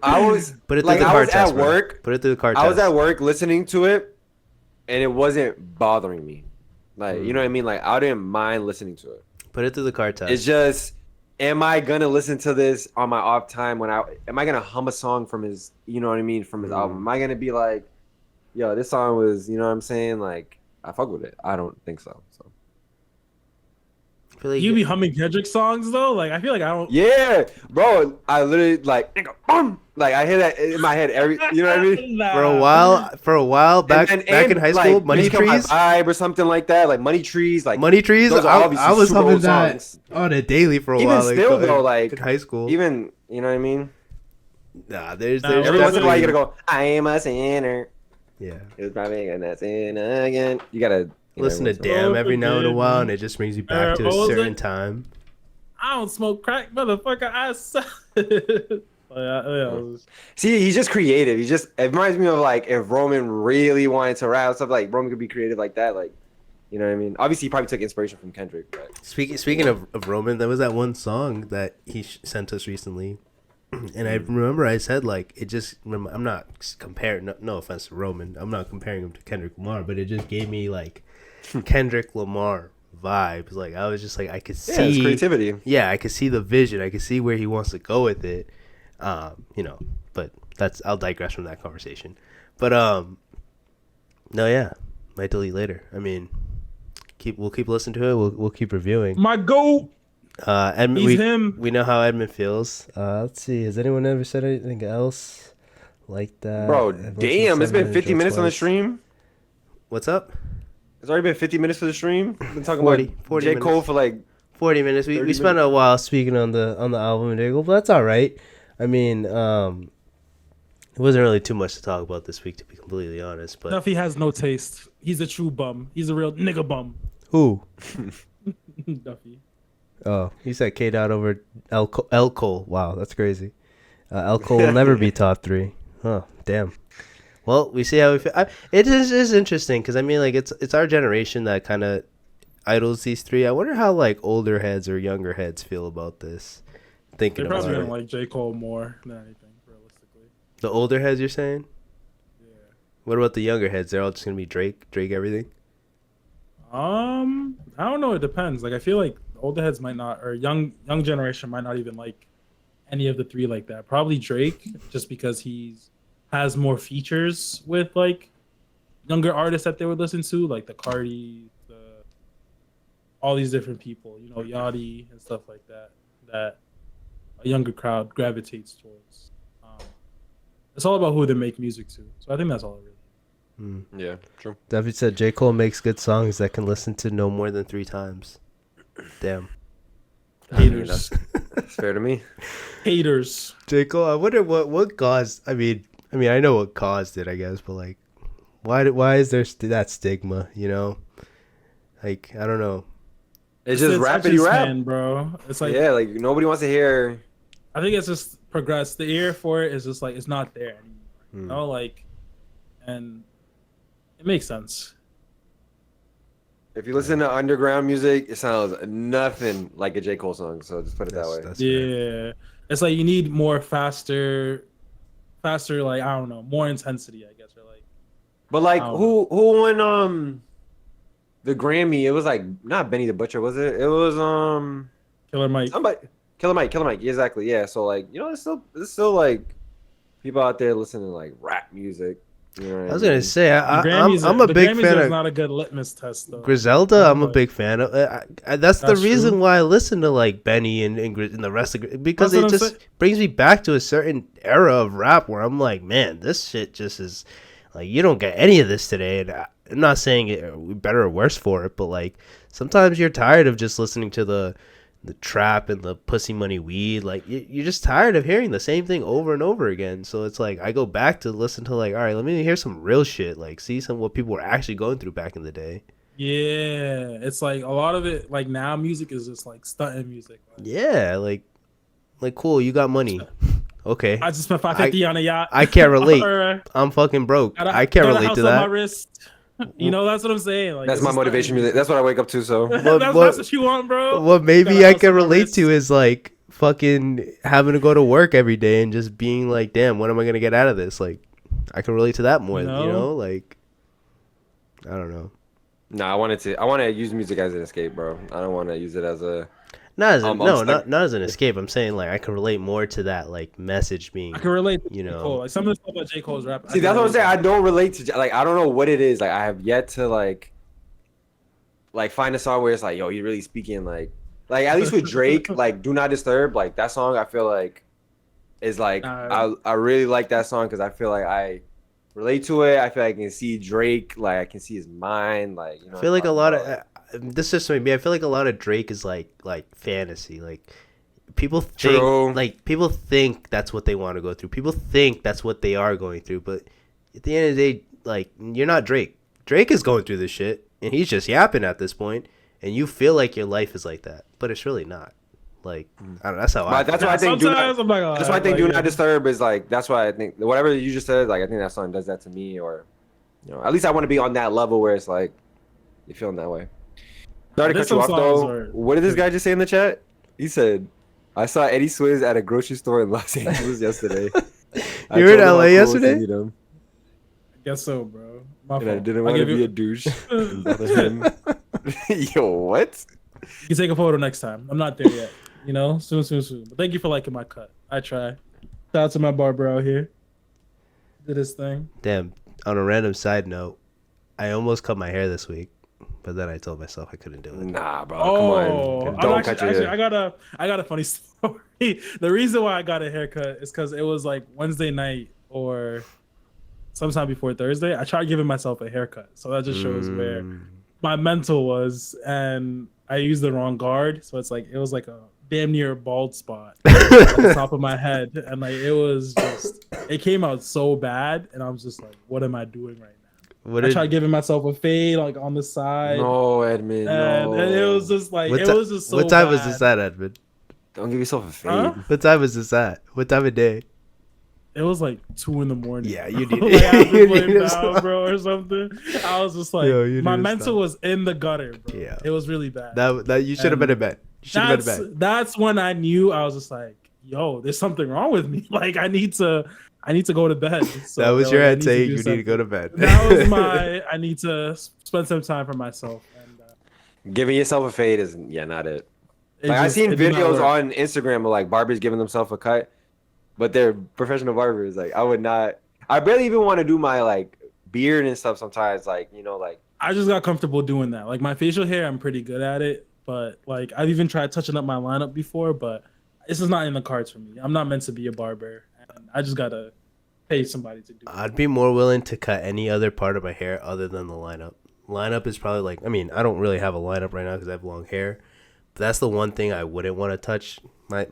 I was Put it like, through the I card was test, at bro. work. Put it through the card I test. was at work listening to it, and it wasn't bothering me. Like you know what I mean? Like I didn't mind listening to it. Put it through the card test. It's just, am I gonna listen to this on my off time am I gonna hum a song from his, you know what I mean, from his album? Am I gonna be like, yo, this song was, you know what I'm saying? Like, I fuck with it. I don't think so. So I feel like You be humming Kendrick songs though? Like I feel like I don't. yeah, bro, I literally like, nigga, boom, like I hear that in my head every, you know what I mean? Nah. for a while back And in high school, like, Money Music on My Trees. Vibe or something like that, like Money Trees, like Money Trees. those are I obviously was super humming old that songs. on a daily for a Even while. still though, like in high school. even, you know what I mean? Nah, there's Every once in a while you definitely- gotta go, I am a sinner. yeah. It was probably gonna sin again. You gotta Listen to every once in a while. Damn every now and a forgive while, me. and it just brings you back to what a was certain it? time. I don't smoke crack, motherfucker. I suck. It was- See, he's just creative. It reminds me of like if Roman really wanted to rap stuff, like Roman could be creative like that, like you know what I mean. Obviously, he probably took inspiration from Kendrick, but Speaking of Roman, there was that one song that he sent us recently, and I remember I said like it just. I'm not comparing. No offense to Roman, I'm not comparing him to Kendrick Lamar, but it just gave me like Kendrick Lamar vibes. Like I was just like I could Yeah, it's see creativity. Yeah, I could see the vision. I could see where he wants to go with it. You know, but I'll digress from that conversation. But no, yeah, might delete later. I mean, we'll keep listening to it. We'll keep reviewing. My goat. Edmund, He's him. we know how Edmund feels. Let's see. Has anyone ever said anything else like that? Bro, Everyone's damn, it's been sent 50 a minutes on the twice. stream. What's up? It's already been 50 minutes for the stream. We've been talking 40 about J. Cole minutes. for like 40 minutes. We 30 spent minutes. a while speaking on the album and Diggle, but that's all right. I mean, it wasn't really too much to talk about this week, to be completely honest. But Duffy has no taste. He's a true bum. He's a real nigga bum. who? Duffy. Oh, he said K Dot over El Cole. Wow, that's crazy. El Cole will never be top 3. Oh, damn. Well, we see how we feel. It is interesting because I mean, like it's our generation that kind of idols these 3. I wonder how like older heads or younger heads feel about this. Thinking They're about probably it. gonna like J. Cole more than anything, realistically. The older heads, you're saying? Yeah. What about the younger heads? They're all just gonna be Drake everything. I don't know. It depends. Like I feel like older heads might not, or young generation might not even like any of the 3 like that. Probably Drake, just because he's has more features with like younger artists that they would listen to, like the Cardi, all these different people, you know, Yachty and stuff like that. That a younger crowd gravitates towards. It's all about who they make music to. So I think that's all it really. Yeah, true. David said J. Cole makes good songs that can listen to no more than 3 times. Damn. I mean, Haters. that's fair to me. Haters. J. Cole, I wonder what caused. I mean, I know what caused it, I guess, but like, why is there that stigma? You know, like I don't know. It's just It's rapidy just rap, fan, bro. It's like yeah, like nobody wants to hear. I think it's just progressed. The ear for it is just like it's not there anymore. You know, like, and it makes sense. If you listen to underground music, it sounds nothing like a J. Cole song. So just put it that way. That's fair. Yeah, it's like you need more faster, like I don't know, more intensity, I guess, or like. But like, Oh. who won the Grammy? It was like not Benny the Butcher, was it? It was Killer Mike. somebody Killer Mike, exactly. Yeah. So like, you know, there's still like people out there listening to like rap music. You know what I was gonna say Grammys I'm a the big Grammys fan is of not a good litmus test though. Griselda. I'm a Like, big fan of. That's the That's reason true. why I listen to like Benny and the rest of because That's it what I'm just saying. brings me back to a certain era of rap where I'm like, man, this shit just is like you don't get any of this today. And I'm not saying it better or worse for it, but like sometimes you're tired of just listening to the trap and the pussy money weed. Like you're just tired of hearing the same thing over and over again. So it's like I go back to listen to like, all right, let me hear some real shit. Like see some what people were actually going through back in the day. Yeah, it's like a lot of it. Like now, music is just like stunting music. Like, Yeah, like cool, you got money. Okay. I just spent $550 on a yacht. I can't relate. Or, I'm fucking broke. got a- I can't got a relate house to on my that. wrist. You know, that's what I'm saying. Like That's it's my just motivation stunting music. That's what I wake up to. So that's What- what you want, bro. What Got a maybe I house can on my relate wrist. to is like fucking having to go to work every day and just being like, damn, what am I gonna get out of this? Like, I can relate to that more. You know? know, like, I don't know. no, I want to use music as an escape, bro. I don't want to use it as a. Not as I'm no, stuck. not as an escape. I'm saying like I can relate more to that like message being. I can relate. To You J. know. Cole. Like some of the stuff about J. Cole's rap. See, that's what I'm saying. I don't relate to like I don't know what it is. Like I have yet to like find a song where it's like, yo, he's really speaking like at least with Drake, like Do Not Disturb, like that song I feel like is like I really like that song because I feel like I relate to it. I feel like I can see Drake, like I can see his mind, like you know. I feel like a lot of this is maybe I feel like a lot of Drake is like fantasy. Like people think True. like people think that's what they want to go through. People think that's what they are going through, but at the end of the day, like you're not Drake. Drake is going through this shit and he's just yapping at this point, and you feel like your life is like that, but it's really not. Like I don't know, that's how I. But that's why I think Do Sometimes I'm like, Not, that's why I think Do like, Not Disturb is like that's why I think whatever you just said, like I think that song does that to me, or you know, at least I want to be on that level where it's like you're feeling that way. Sorry to There's cut you some off songs though. where- What did this guy just say in the chat? He said, "I saw Eddie Swizz at a grocery store in Los Angeles yesterday." You were in LA yesterday? Guess so, bro. My And I fault. didn't I'll want to give be a you. douche and bother him. Yo, what? You can take a photo next time. I'm not there yet. You know, soon. But thank you for liking my cut. I try. Shout out to my barber out here. Did his thing. Damn. On a random side note, I almost cut my hair this week, but then I told myself I couldn't do it. Nah, bro. Come Oh, on. I'm Don't cut your actually, hair. I got a funny story. The reason why I got a haircut is because it was like Wednesday night or sometime before Thursday. I tried giving myself a haircut, so that just shows where my mental was, and I used the wrong guard, so it's like it was like a damn near bald spot on the top of my head, and like it came out so bad, and I was just like, what am I doing right now? What I did tried giving myself a fade like on the side, No, Edmund. and it was just like what, it was just so what time bad. was this at, Edmund? Don't give yourself a fade. Huh? What time was this at? What time of day? It was like 2 a.m. Yeah, you like need- I had to you play need to down, stop. bro, or something. I was just like, Yo, you my need to mental stop. was in the gutter, bro. Yeah. It was really bad. That you should have been in bed. You should have been in bed. That's when I knew. I was just like, yo, there's something wrong with me. Like I need to go to bed. So That was they're your like, I head need to saying do you need to go to something. bed. That was my. I need to spend some time for myself. And Giving yourself a fade is not it. it Like I just- seen it did not videos work. on Instagram of like barbers giving themselves a cut, but they're professional barbers. Like I would not. I barely even want to do my like beard and stuff sometimes. Like like I just got comfortable doing that. Like my facial hair, I'm pretty good at it. But like I've even tried touching up my lineup before, but this is not in the cards for me. I'm not meant to be a barber, and I just gotta pay somebody to do it. I'd be more willing to cut any other part of my hair other than the lineup. Lineup is probably like, I mean, I don't really have a lineup right now because I have long hair. But that's the one thing I wouldn't want to touch. My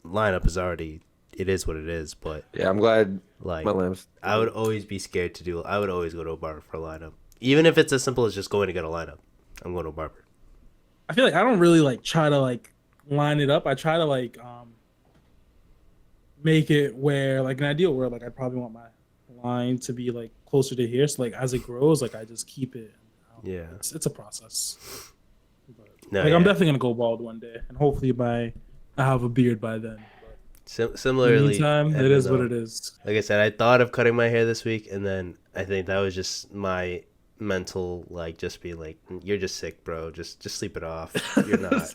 lineup is already, it is what it is. But yeah, I'm glad like, my lamps. I would always be scared to do. I would always go to a barber for a lineup, even if it's as simple as just going to get a lineup. I'm going to a barber. I feel like I don't really like try to like line it up. I try to like make it where like an ideal world, like I probably want my line to be like closer to here. So like as it grows, like I just keep it. Yeah. It's a process. But, No, like yeah. I'm definitely gonna go bald one day, and hopefully I have a beard by then. But in Similarly, the meantime, it is what it is. Like I said, I thought of cutting my hair this week, and then I think that was just my mental, like, just being like, you're just sick, bro. Just sleep it off. You're not,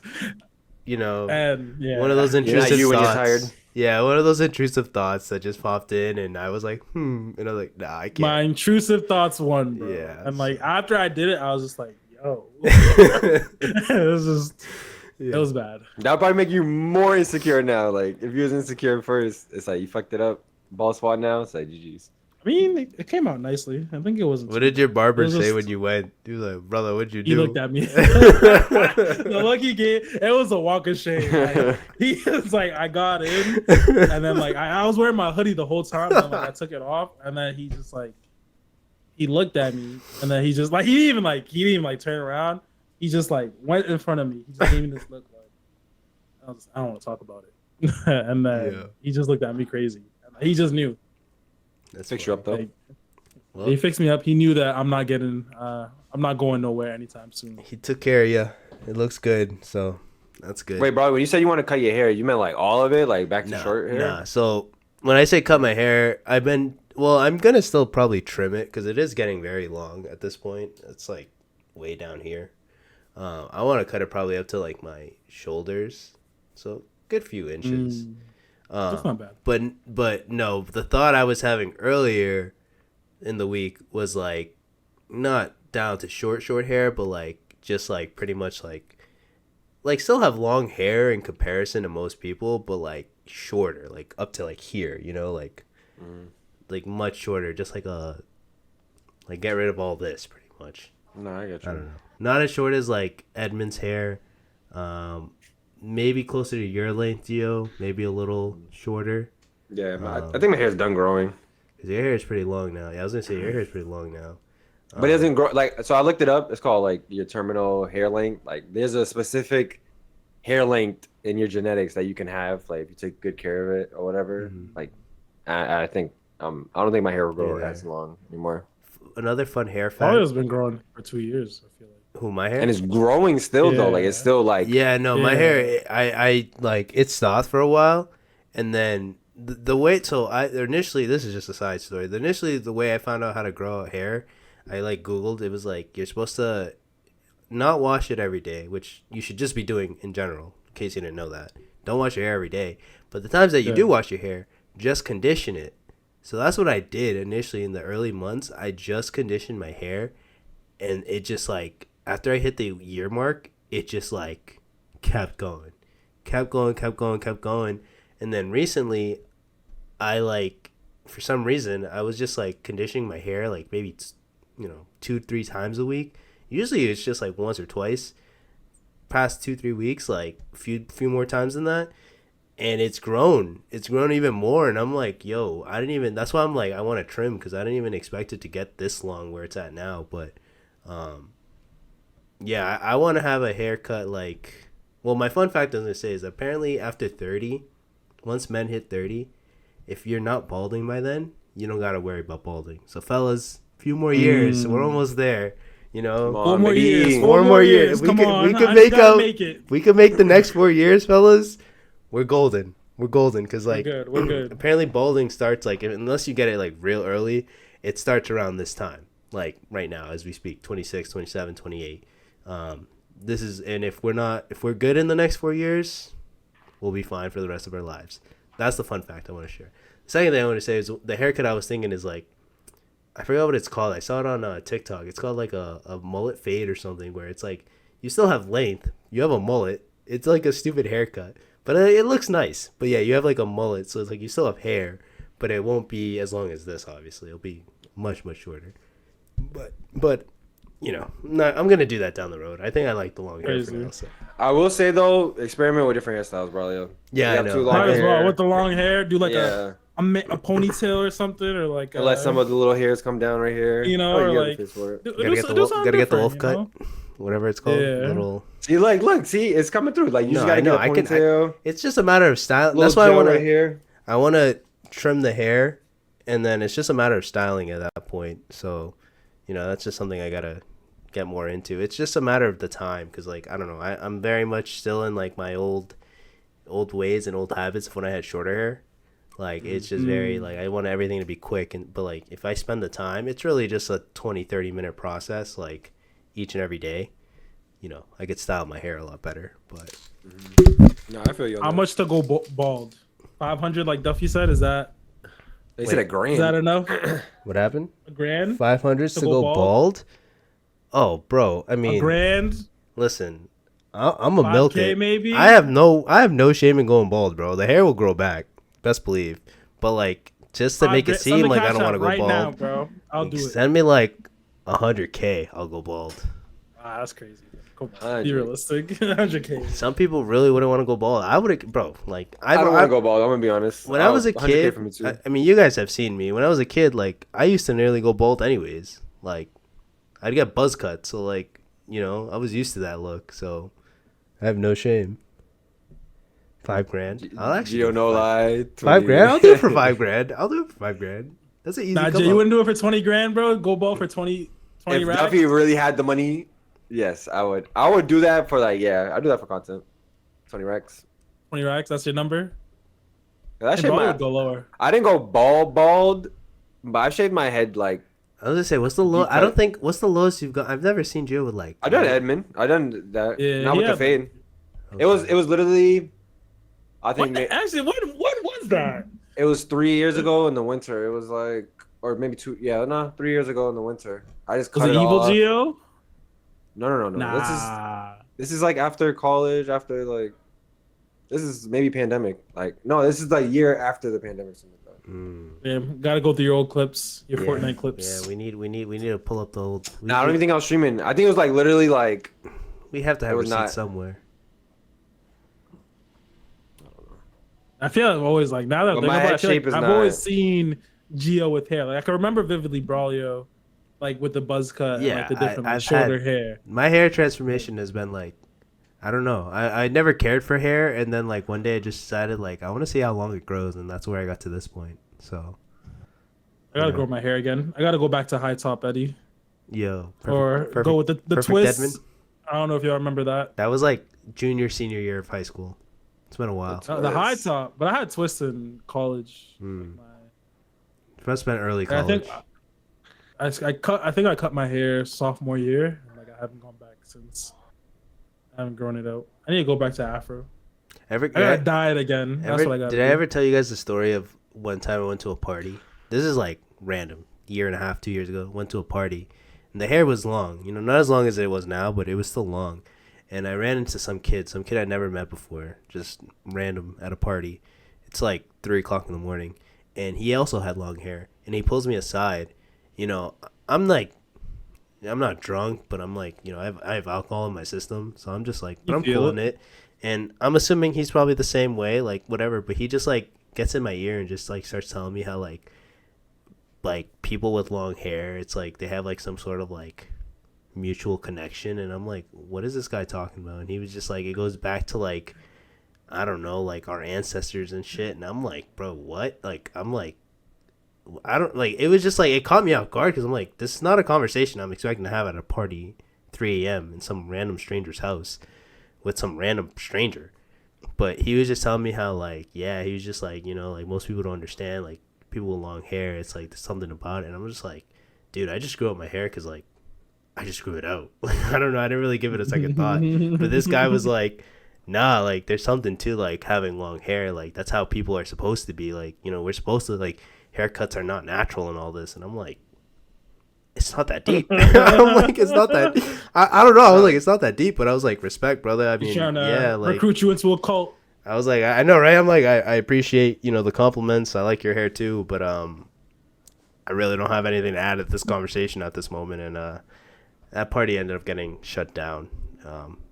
And yeah, one of those You're not intrusive you when thoughts. you're tired. Yeah, one of those intrusive thoughts that just popped in, and I was like, and I was like, nah, I can't. my intrusive thoughts won, bro. Yeah, And like after I did it, I was just like, yo, it was just. Yeah. It was bad. That would probably make you more insecure now. Like if you was insecure first, it's like you fucked it up. Ball spot now. It's like GG's. I mean, it came out nicely. I think it wasn't. What did your barber It was say just- when you went? He was like, brother, what'd you do? He looked at me. The look he gave, it was a walk of shame. Like, he was like, I got in, and then like I was wearing my hoodie the whole time, and like I took it off, and then he just like he looked at me, and then he just like he didn't even turn around. He just like went in front of me. He just gave me this look like I don't want to talk about it. And then Yeah. he just looked at me crazy. He just knew. That's Fix you up though. Like, Well, he fixed me up. He knew that I'm not going nowhere anytime soon. he took care of you. It looks good, so that's good. Wait, bro. When you said you want to cut your hair, you meant like all of it, like back to short hair. Nah. So when I say cut my hair, I'm gonna still probably trim it because it is getting very long at this point. It's like way down here. I want to cut it probably up to like my shoulders, so good few inches. That's not bad. But no, the thought I was having earlier in the week was like not down to short hair, but like just like pretty much like still have long hair in comparison to most people, but like shorter, like up to like here, like much shorter, just like get rid of all this pretty much. No, I got you. I don't know. Not as short as like Edmund's hair. Maybe closer to your length, Gio. Maybe a little shorter. Yeah, I think my hair's done growing. Because your hair is pretty long now. Yeah, I was going to say your hair is pretty long now. But it doesn't grow like so. I looked it up. It's called like your terminal hair length. Like there's a specific hair length in your genetics that you can have. Like if you take good care of it or whatever. Mhm. Like I think I don't think my hair will grow Yeah. as long anymore. Another fun hair Probably fact. has been growing for 2 years. I feel like. Who, my hair? And it's growing still though. Like Yeah. it's still like Yeah, no, my Yeah. hair, I like, it stopped for a while. And then the way, so I initially, this is just a side story. Initially, the way I found out how to grow out hair, I like Googled. It was like you're supposed to not wash it every day, which you should just be doing in general. In case you didn't know that, don't wash your hair every day. But the times that you do wash your hair, just condition it. So that's what I did initially in the early months. I just conditioned my hair, and it just like after I hit the year mark, it just like kept going, kept going, kept going, kept going. And then recently, I like, for some reason, I was just like conditioning my hair like maybe, 2-3 times a week. Usually it's just like once or twice. Past 2-3 weeks, like a few more times than that. And it's grown. It's grown even more. And I'm like, yo, that's why I'm like, I want to trim because I didn't even expect it to get this long where it's at now. But, yeah, I want to have a haircut like, well, my fun fact I was going to say is apparently after 30, once men hit 30, if you're not balding by then, you don't got to worry about balding. So fellas, a few more years. We're almost there. Four more years. We could make the next 4 years, fellas. We're golden. Because like we're good. Apparently balding starts like, unless you get it like real early, it starts around this time. Like right now as we speak, 26, 27, 28. This is, and if we're good in the next 4 years, we'll be fine for the rest of our lives. That's the fun fact I want to share. The second thing I want to say is the haircut I was thinking is like, I forgot what it's called. I saw it on TikTok. It's called like a mullet fade or something, where it's like you still have length. You have a mullet. It's like a stupid haircut, but it looks nice. But yeah, you have like a mullet, so it's like you still have hair, but it won't be as long as this. Obviously, it'll be much shorter. But I'm gonna do that down the road. I think I like the long hair for now. So. I will say though, experiment with different hairstyles, bro. Yeah, I know. Might as well with the long hair. Do like a ponytail or something, or like let some of the little hairs come down right here. Or like gotta get the wolf cut, whatever it's called. Yeah. Little. See, it's coming through. Like you just gotta get a ponytail. It's just a matter of style. That's why I want to trim the hair, and then it's just a matter of styling at that point. So, that's just something I gotta get more into. It's just a matter of the time, because like I don't know, I'm very much still in like my old ways and old habits of when I had shorter hair. Like it's just very like I want everything to be quick, but like if I spend the time, it's really just a 20-30 minute process, like each and every day. I could style my hair a lot better. But no, I feel you. How much to go bald? 500, like Duffy said. Is that? They said $1,000. Is that enough? What happened? $1,000? 500 to go bald? Oh, bro. I mean, $1,000. Listen, I'm a milk it. Maybe. I have no shame in going bald, bro. The hair will grow back. Best believe. But like, just to make it seem like I don't want to go bald, now, bro. I'll do it. Send me like $100K. I'll go bald. That's crazy. Come on, be realistic. $100K. Some people really wouldn't want to go bald. I would, bro. Like I don't want to go bald. I'm gonna be honest. When I was a kid, I mean, you guys have seen me. When I was a kid, like I used to nearly go bald anyways. Like I'd get buzz cut, so like I was used to that look. So I have no shame. $5,000. I'll actually. Gio, no lie. $5,000. I'll do it for $5,000. That's an easy. Nah, Jay, you wouldn't do it for $20,000, bro. Go bald for 20 if racks. Duffy really had the money, yes, I would. I would do that for like I'd do that for content. 20 racks. 20 racks. That's your number. That shit would go lower. I didn't go bald, but I shaved my head like. I was gonna say, what's the low? I don't think. What's the lowest you've got? I've never seen Joe with like. I done Edmund. I done that. Yeah, not with the fade. Okay. It was literally. I think. Actually, what was that? It was 3 years ago in the winter. It was like, or maybe 2. Yeah, no, 3 years ago in the winter. I just cut was it evil Gio? No. Nah. This is like after college. After like, this is maybe pandemic. Like no, this is the year after the pandemic. Something like that. Yeah, gotta go through your old clips, your Fortnite clips. Yeah, we need to pull up the old. I don't even think I was streaming. I think it was like literally like. We have to have receipts somewhere. I feel like always like now that I feel like I've always seen Gio with hair. Like I can remember vividly Braulio, like with the buzz cut, and like the different shorter hair. My hair transformation has been like, I don't know. I never cared for hair, and then like one day I just decided like I want to see how long it grows, and that's where I got to this point. So I gotta grow my hair again. I gotta go back to high top Eddie. Yo, go with the twist. I don't know if y'all remember that. That was like junior, senior year of high school. It's been a while. That's- The high top, but I had twists in college. Mm. Like Must have been early I college. think I think I cut my hair sophomore year. And, like I haven't gone back since. I haven't grown it out. I need to go back to Afro. I gotta dye it again. That's what I got. Did I ever tell you guys the story of one time I went to a party? This is like random. Year and a half, 2 years ago, went to a party, and the hair was long. You know, not as long as it was now, but it was still long. And I ran into some kid I'd never met before, just random at a party. It's like 3 o'clock in the morning, and he also had long hair. And he pulls me aside. You know, I'm not drunk, but I'm like, you know, I have alcohol in my system, so I'm just like, but I'm cool in it. And I'm assuming he's probably the same way, like whatever. But he just like gets in my ear and just like starts telling me how like people with long hair, it's like they have like some sort of like mutual connection. And I'm like, what is this guy talking about? And he was just like, it goes back to like, I don't know, like our ancestors and shit. And I'm like, bro, what? Like, I'm like, I don't like, it was just like, it caught me off guard because I'm like, this is not a conversation I'm expecting to have at a party 3 a.m. in some random stranger's house with some random stranger. But he was just telling me how like, yeah, he was just like, you know, like most people don't understand, like people with long hair, it's like there's something about it. And I'm just like, dude, I just grew up my hair because like I just grew it out. I don't know, I didn't really give it a second thought. But this guy was like, nah, like there's something to like having long hair, like that's how people are supposed to be, like, you know, we're supposed to, like, haircuts are not natural and all this. And I'm like, it's not that deep. I'm like, it's not that I don't know, I was like, it's not that deep. But I was like, respect, brother. I mean, yeah, like recruit you into a cult. I was like, I know, right? I'm like, I appreciate, you know, the compliments. I like your hair too, but I really don't have anything to add at this conversation at this moment. And that party ended up getting shut down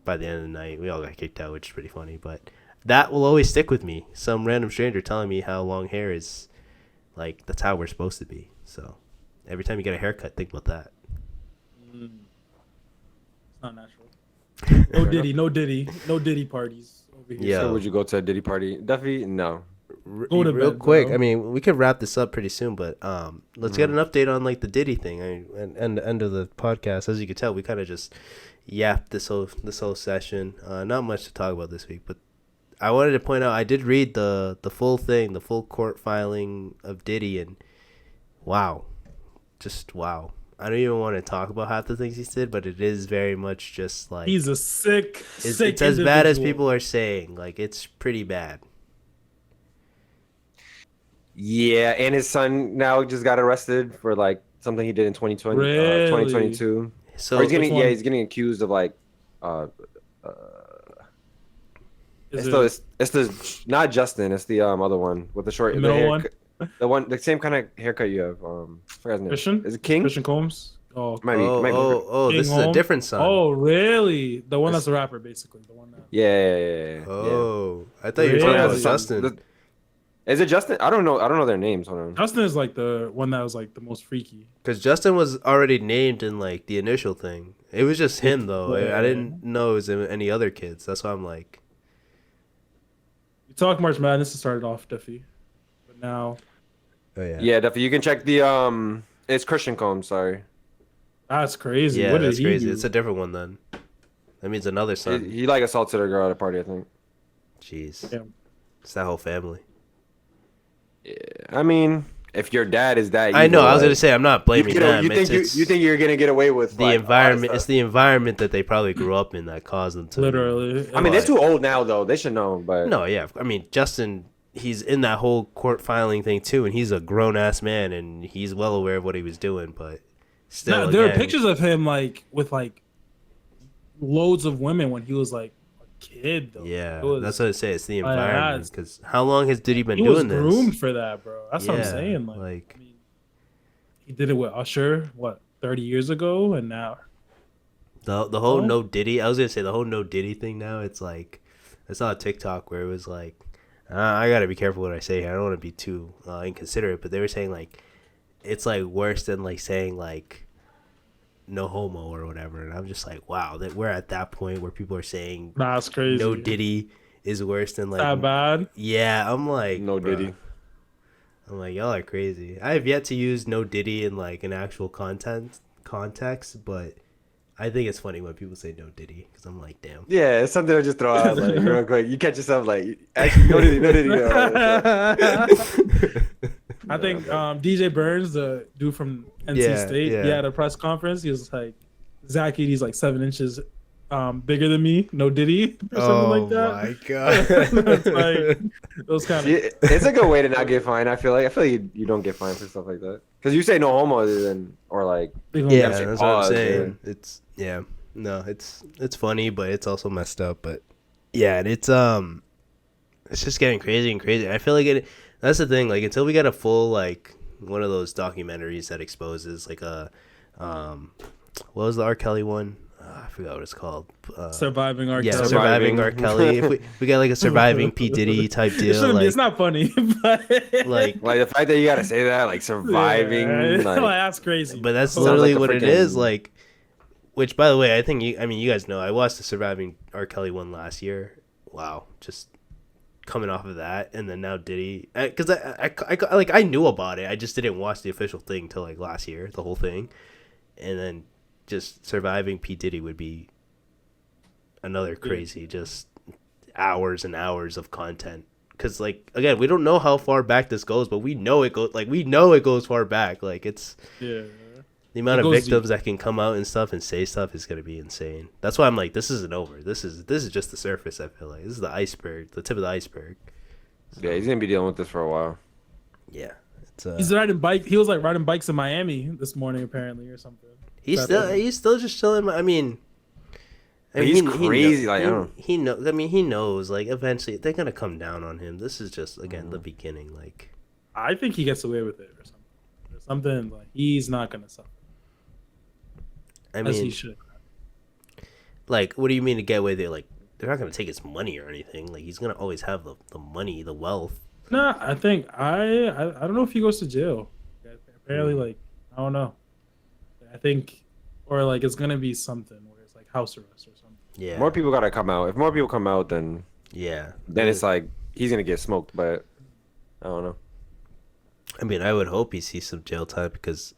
by the end of the night. We all got kicked out, which is pretty funny. But that will always stick with me. Some random stranger telling me how long hair is, like, that's how we're supposed to be. So every time you get a haircut, think about that. It's not natural. No Diddy parties over here. Yeah. So would you go to a Diddy party? Definitely no. Go to Real bed, quick, bro. I mean, we could wrap this up pretty soon, but let's get an update on like the Diddy thing. And the end of the podcast, as you can tell, we kind of just yapped this whole session. Not much to talk about this week, but I wanted to point out I did read the full thing, the full court filing of Diddy, and wow, just wow. I don't even want to talk about half the things he did, but it is very much just like He's a sick it's as bad as individual. people are saying. Like, it's pretty bad. Yeah, and his son now just got arrested for like something he did in 2020, Really? 2022. So Or he's getting which one? he's getting accused of like Is it's the not Justin, it's the other one with the short The middle haircut. The same kind of haircut you have. I forgot his name. Christian? Is it King? Christian Combs? Oh, Might be. Oh, King this is a Holmes? different son. Oh, really? The one that's a rapper, basically. The one that. Yeah. Oh, I thought you were Really? talking Yeah, about the son- Justin. the- Is it Justin? I don't know their names. Hold on. Justin is like the one that was like the most freaky. Because Justin was already named in like the initial thing. It was just him though. Yeah. I didn't know it was any other kids. That's why I'm like, You talk March Madness, it started off Duffy, but now oh yeah, Yeah, definitely. You can check the It's Christian Combs. Sorry, that's crazy. yeah, What did that's he crazy. do? It's a different one then. That means another son. he like assaulted a girl at a party. I think. Jeez, Yeah. it's that whole family. Yeah, I mean, if your dad is that, I know. evil, I was gonna like, say I'm not blaming them. You think It's you think you're gonna get away with the like, environment. all It's that the environment that they probably grew up in that caused them to. Literally. stuff. I mean, they're too old now, though. They should know. But No, yeah. I mean, Justin, he's in that whole court filing thing too, and he's a grown ass man, and he's well aware of what he was doing. But still, No, there are again, pictures of him like with like loads of women when he was like a kid. Though. Yeah, It was- that's what I say. It's the like, environment. that's- Because how long has Diddy been he was doing this? groomed for that, bro. That's what I'm Yeah, saying. like- I mean, he did it with Usher, 30 years ago, and now The whole Oh. no Diddy. I was gonna say the whole no Diddy thing. Now it's like I saw a TikTok where it was like, I gotta be careful what I say here. I don't want to be too inconsiderate, but they were saying like it's like worse than like saying like no homo or whatever. And I'm just like, wow, that we're at that point where people are saying that's crazy. no Diddy is worse than like that bad. yeah. I'm like no bruh. Diddy. I'm like, y'all are crazy. I have yet to use no Diddy in like an actual context, but I think it's funny when people say no Diddy because I'm like, damn. Yeah, it's something I just throw out like real quick. You catch yourself like, actually, no Diddy, no Diddy. I think DJ Burns, the dude from NC Yeah, State, he yeah. had a press conference. He was like, Zach Edey's like 7 inches bigger than me, no Diddy, or something like that. My god. It's like those kind of. It's a good way to not get fined. I feel like you don't get fined for stuff like that because you say no homo then or like Yeah, say that's what I'm pause, saying. It's no, it's funny, but it's also messed up. But yeah, and it's just getting crazy and crazy. I feel like it. That's the thing. Like until we get a full like one of those documentaries that exposes like a what was the R. Kelly one? I forgot what it's called. Surviving R. Yeah, Kelly. surviving R. Kelly. If we got like a surviving P Diddy type It deal, shouldn't like be. It's not funny, but like Like the fact that you gotta say that, like surviving, Yeah, like that's crazy. but that's Sounds literally like a what it freaking- is. Like, which by the way, I think you guys know I watched the surviving R. Kelly one last year. Wow, just coming off of that, and then now Diddy, because I knew about it. I just didn't watch the official thing till like last year, the whole thing, and then just surviving P Diddy would be another crazy, just hours and hours of content. Because like again, we don't know how far back this goes, but we know it goes. Like we know it goes far back. Like it's yeah. the amount It of goes victims that can come out and stuff and say stuff is gonna be insane. That's why I'm like, this isn't over. This is just the surface. I feel like this is the iceberg, the tip of the iceberg. yeah, he's gonna be dealing with this for a while. Yeah, it's He's riding bike. He was like riding bikes in Miami this morning, apparently, or something. he's still just chilling. I mean, He's crazy, like, I don't- he knows. I mean, he knows. Like eventually, they're gonna come down on him. This is just again the beginning. Like I think he gets away with it, or something. Or something like he's not gonna suffer I as he mean, should. like what do you mean to get away there? Like they're not gonna take his money or anything. Like he's gonna always have the money, the wealth. Nah, I think I don't know if he goes to jail. Apparently, like I don't know. I think, or like it's gonna be something where it's like house arrest or something. Yeah, More people gotta come out. If more people come out, then yeah. it's like he's gonna get smoked. But I don't know. I mean, I would hope he sees some jail time because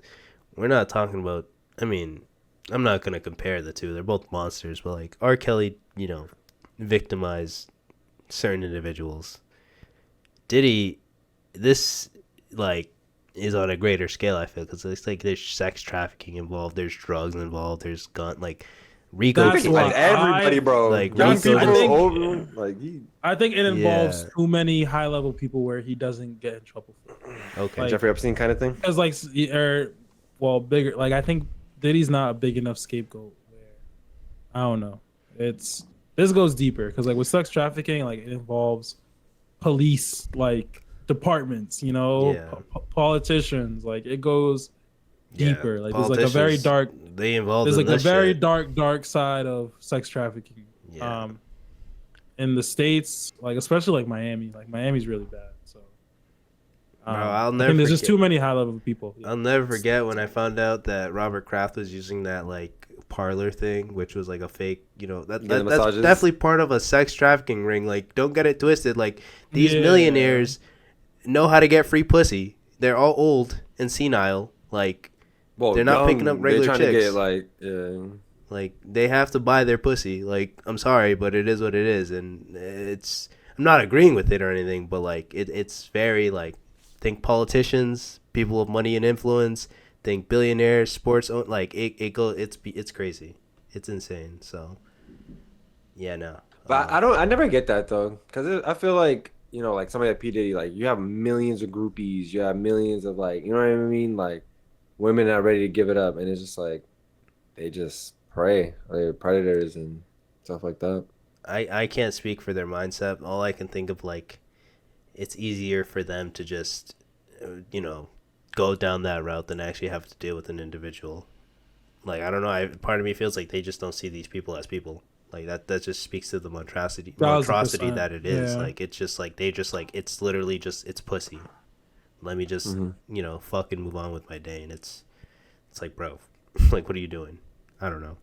we're not talking about. I mean, I'm not gonna compare the two. They're both monsters, but like R. Kelly, victimized certain individuals. Diddy, this like is on a greater scale. I feel because it's like there's sex trafficking involved, there's drugs involved, there's gun like Rico. That's like, why Like everybody, bro. like, Young Rico people, just- over, like he. I think it involves Yeah. too many high level people where he doesn't get in trouble for it. okay, like- Jeffrey Epstein kind of thing. Because like, bigger. Like I think Diddy's not a big enough scapegoat. Where I don't know. This goes deeper because like with sex trafficking, like it involves police like departments, Yeah. politicians. Like it goes Yeah, deeper. Like there's like a very politicians, dark. They involved. There's in like a this very shit. dark side of sex trafficking. Yeah. In the States, like especially like Miami. Like Miami's really bad. So. Bro, I'll I never think there's just forget- too many high level people. I'll never forget when I found out that Robert Kraft was using that like parlor thing, which was like a fake, the that's massages. definitely part of a sex trafficking ring. Like, don't get it twisted. Like, these Yeah. millionaires know how to get free pussy. They're all old and senile. Like, Well, They're not picking up regular They're trying chicks. to get like, yeah. like they have to buy their pussy. Like, I'm sorry, but it is what it is, and I'm not agreeing with it or anything, but like it's very like think politicians, people of money and influence, think billionaires, like it's crazy, it's insane. So yeah, no. But I never get that though, because I feel like like somebody like P Diddy, like you have millions of groupies, you have millions of like, you know what I mean, like women that are ready to give it up, and it's just like they just prey, they're predators and stuff like that. I can't speak for their mindset. All I can think of like it's easier for them to just go down that route than actually have to deal with an individual. Like I don't know, part of me feels like they just don't see these people as people. Like that just speaks to the monstrosity 1000%. that it is. Yeah. Like it's just like they just like it's literally just it's pussy. Let me just fucking move on with my day, and it's like, bro, like what are you doing? I don't know.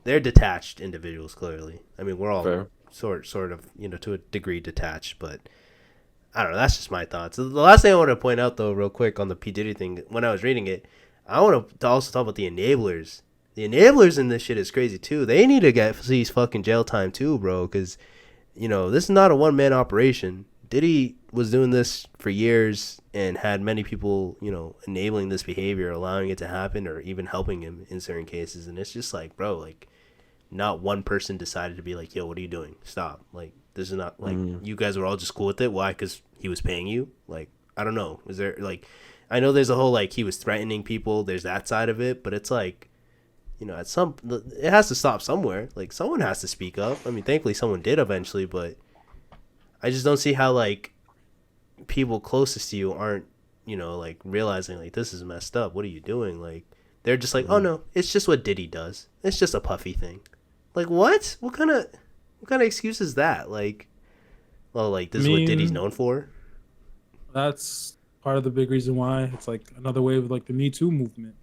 They're detached individuals, clearly. I mean, we're all Fair. sort of to a degree detached, but I don't know. That's just my thoughts. The last thing I want to point out, though, real quick on the P Diddy thing, when I was reading it, I want to also talk about the enablers the enablers in this shit is crazy too. They need to get these fucking jail time too, bro. Because this is not a one man operation. Diddy was doing this for years and had many people, enabling this behavior, allowing it to happen, or even helping him in certain cases. And it's just like, bro, like, not one person decided to be like, yo, what are you doing? Stop. Like, this is not like you guys were all just cool with it. Why? Because he was paying you. Like, I don't know. Is there like, I know there's a whole like he was threatening people. There's that side of it, but it's like, it has to stop somewhere. Like, someone has to speak up. I mean, thankfully someone did eventually, but I just don't see how like people closest to you aren't, like realizing like this is messed up. What are you doing? Like, they're just like, oh no, it's just what Diddy does. It's just a puffy thing. Like, what? What kind of excuse is that? Like, well, like this is what Diddy's known for. That's part of the big reason why it's like another wave of like the Me Too movement.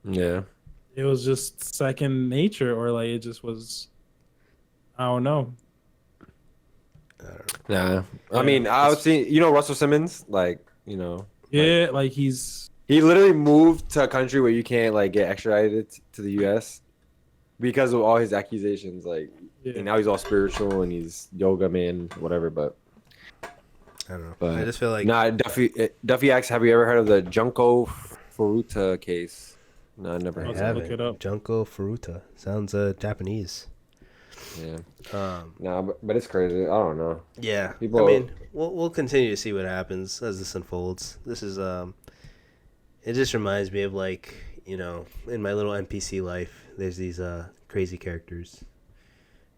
It was just second nature, or like it just was. I don't know. Yeah, I mean, I was seeing, Russell Simmons, like, Yeah, like he literally moved to a country where you can't like get extradited to the U.S. because of all his accusations. Like, and now he's all spiritual and he's yoga man, whatever. But I don't know. But I just feel like Duffy asks, have you ever heard of the Junko Furuta case? No, I never I heard of haven't. look it up. Junko Furuta sounds Japanese. Yeah. No, but it's crazy. I don't know. Yeah. People, I mean, we'll continue to see what happens as this unfolds. This is it just reminds me of like, in my little NPC life, there's these crazy characters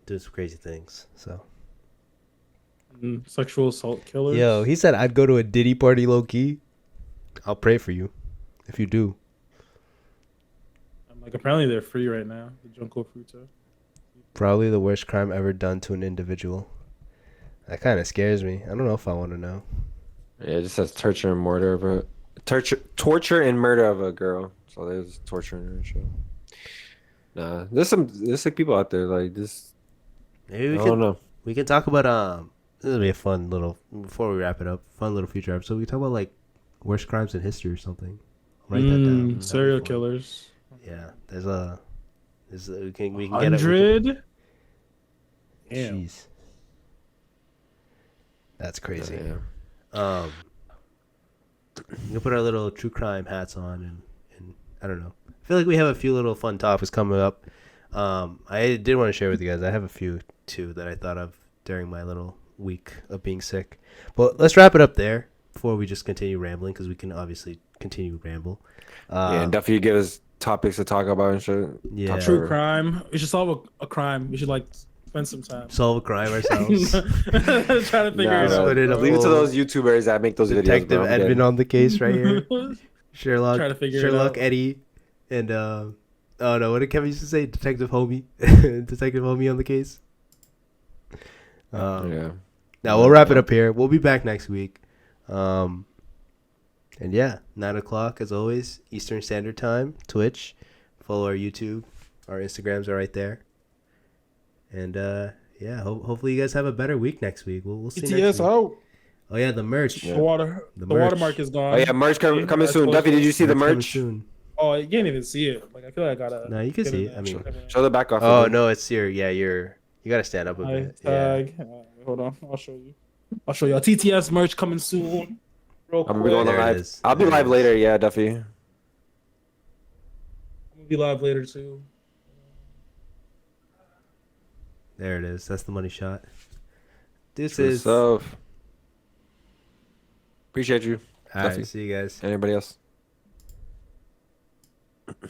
doing some crazy things. So Sexual assault killers. Yo, he said I'd go to a Diddy party low key. I'll pray for you if you do. Like, apparently they're free right now. The Junko Furuta. Probably the worst crime ever done to an individual. That kind of scares me. I don't know if I want to know. Yeah, it just says torture and murder of a girl. So there's torture in her show. Nah, there's like people out there like this. Maybe I don't know. We can talk about this will be a fun little, before we wrap it up, fun little future episode. We can talk about like worst crimes in history or something. Write that down. Serial killers. Yeah, we can get 100. Damn. Jeez, that's crazy. Yeah. We can put our little true crime hats on, and I don't know. I feel like we have a few little fun topics coming up. I did want to share with you guys. I have a few too that I thought of during my little week of being sick. But let's wrap it up there before we just continue rambling, because we can obviously continue to ramble. And Duffy give us topics to talk about and shit. Yeah. True crime. We should solve a crime. We should like spend some time. Solve a crime ourselves. Trying to figure it out. Put it Leave it to those YouTubers that make those Detective videos. Edmund on the case right here. Sherlock, Trying to figure it Sherlock out. Eddie, and oh no, what did Kevin used to say? Detective Homie, Detective Homie on the case. Yeah. Now we'll wrap it up here. We'll be back next week. And yeah, 9:00 as always, Eastern Standard Time, Twitch. Follow our YouTube. Our Instagrams are right there. And yeah, hopefully you guys have a better week next week. We'll see. ETS next week. out. Oh yeah, the merch. The watermark is gone. Oh yeah, merch coming soon. Duffy, did you see the coming merch? soon. Oh, you can't even see it. Like, I feel like I gotta. No, you can see it. I mean, Show the back off. oh again. no, it's you gotta stand up a bit. Yeah. Tag. Hold on, I'll show you. Our TTS merch coming soon. Real I'm quick. going There it live. is. I'll be There it live is. later. Yeah, Duffy. I'm gonna be live later too. There it is. That's the money shot. This True is. stuff. Appreciate you. All right, Duffy. see you guys. Anybody else?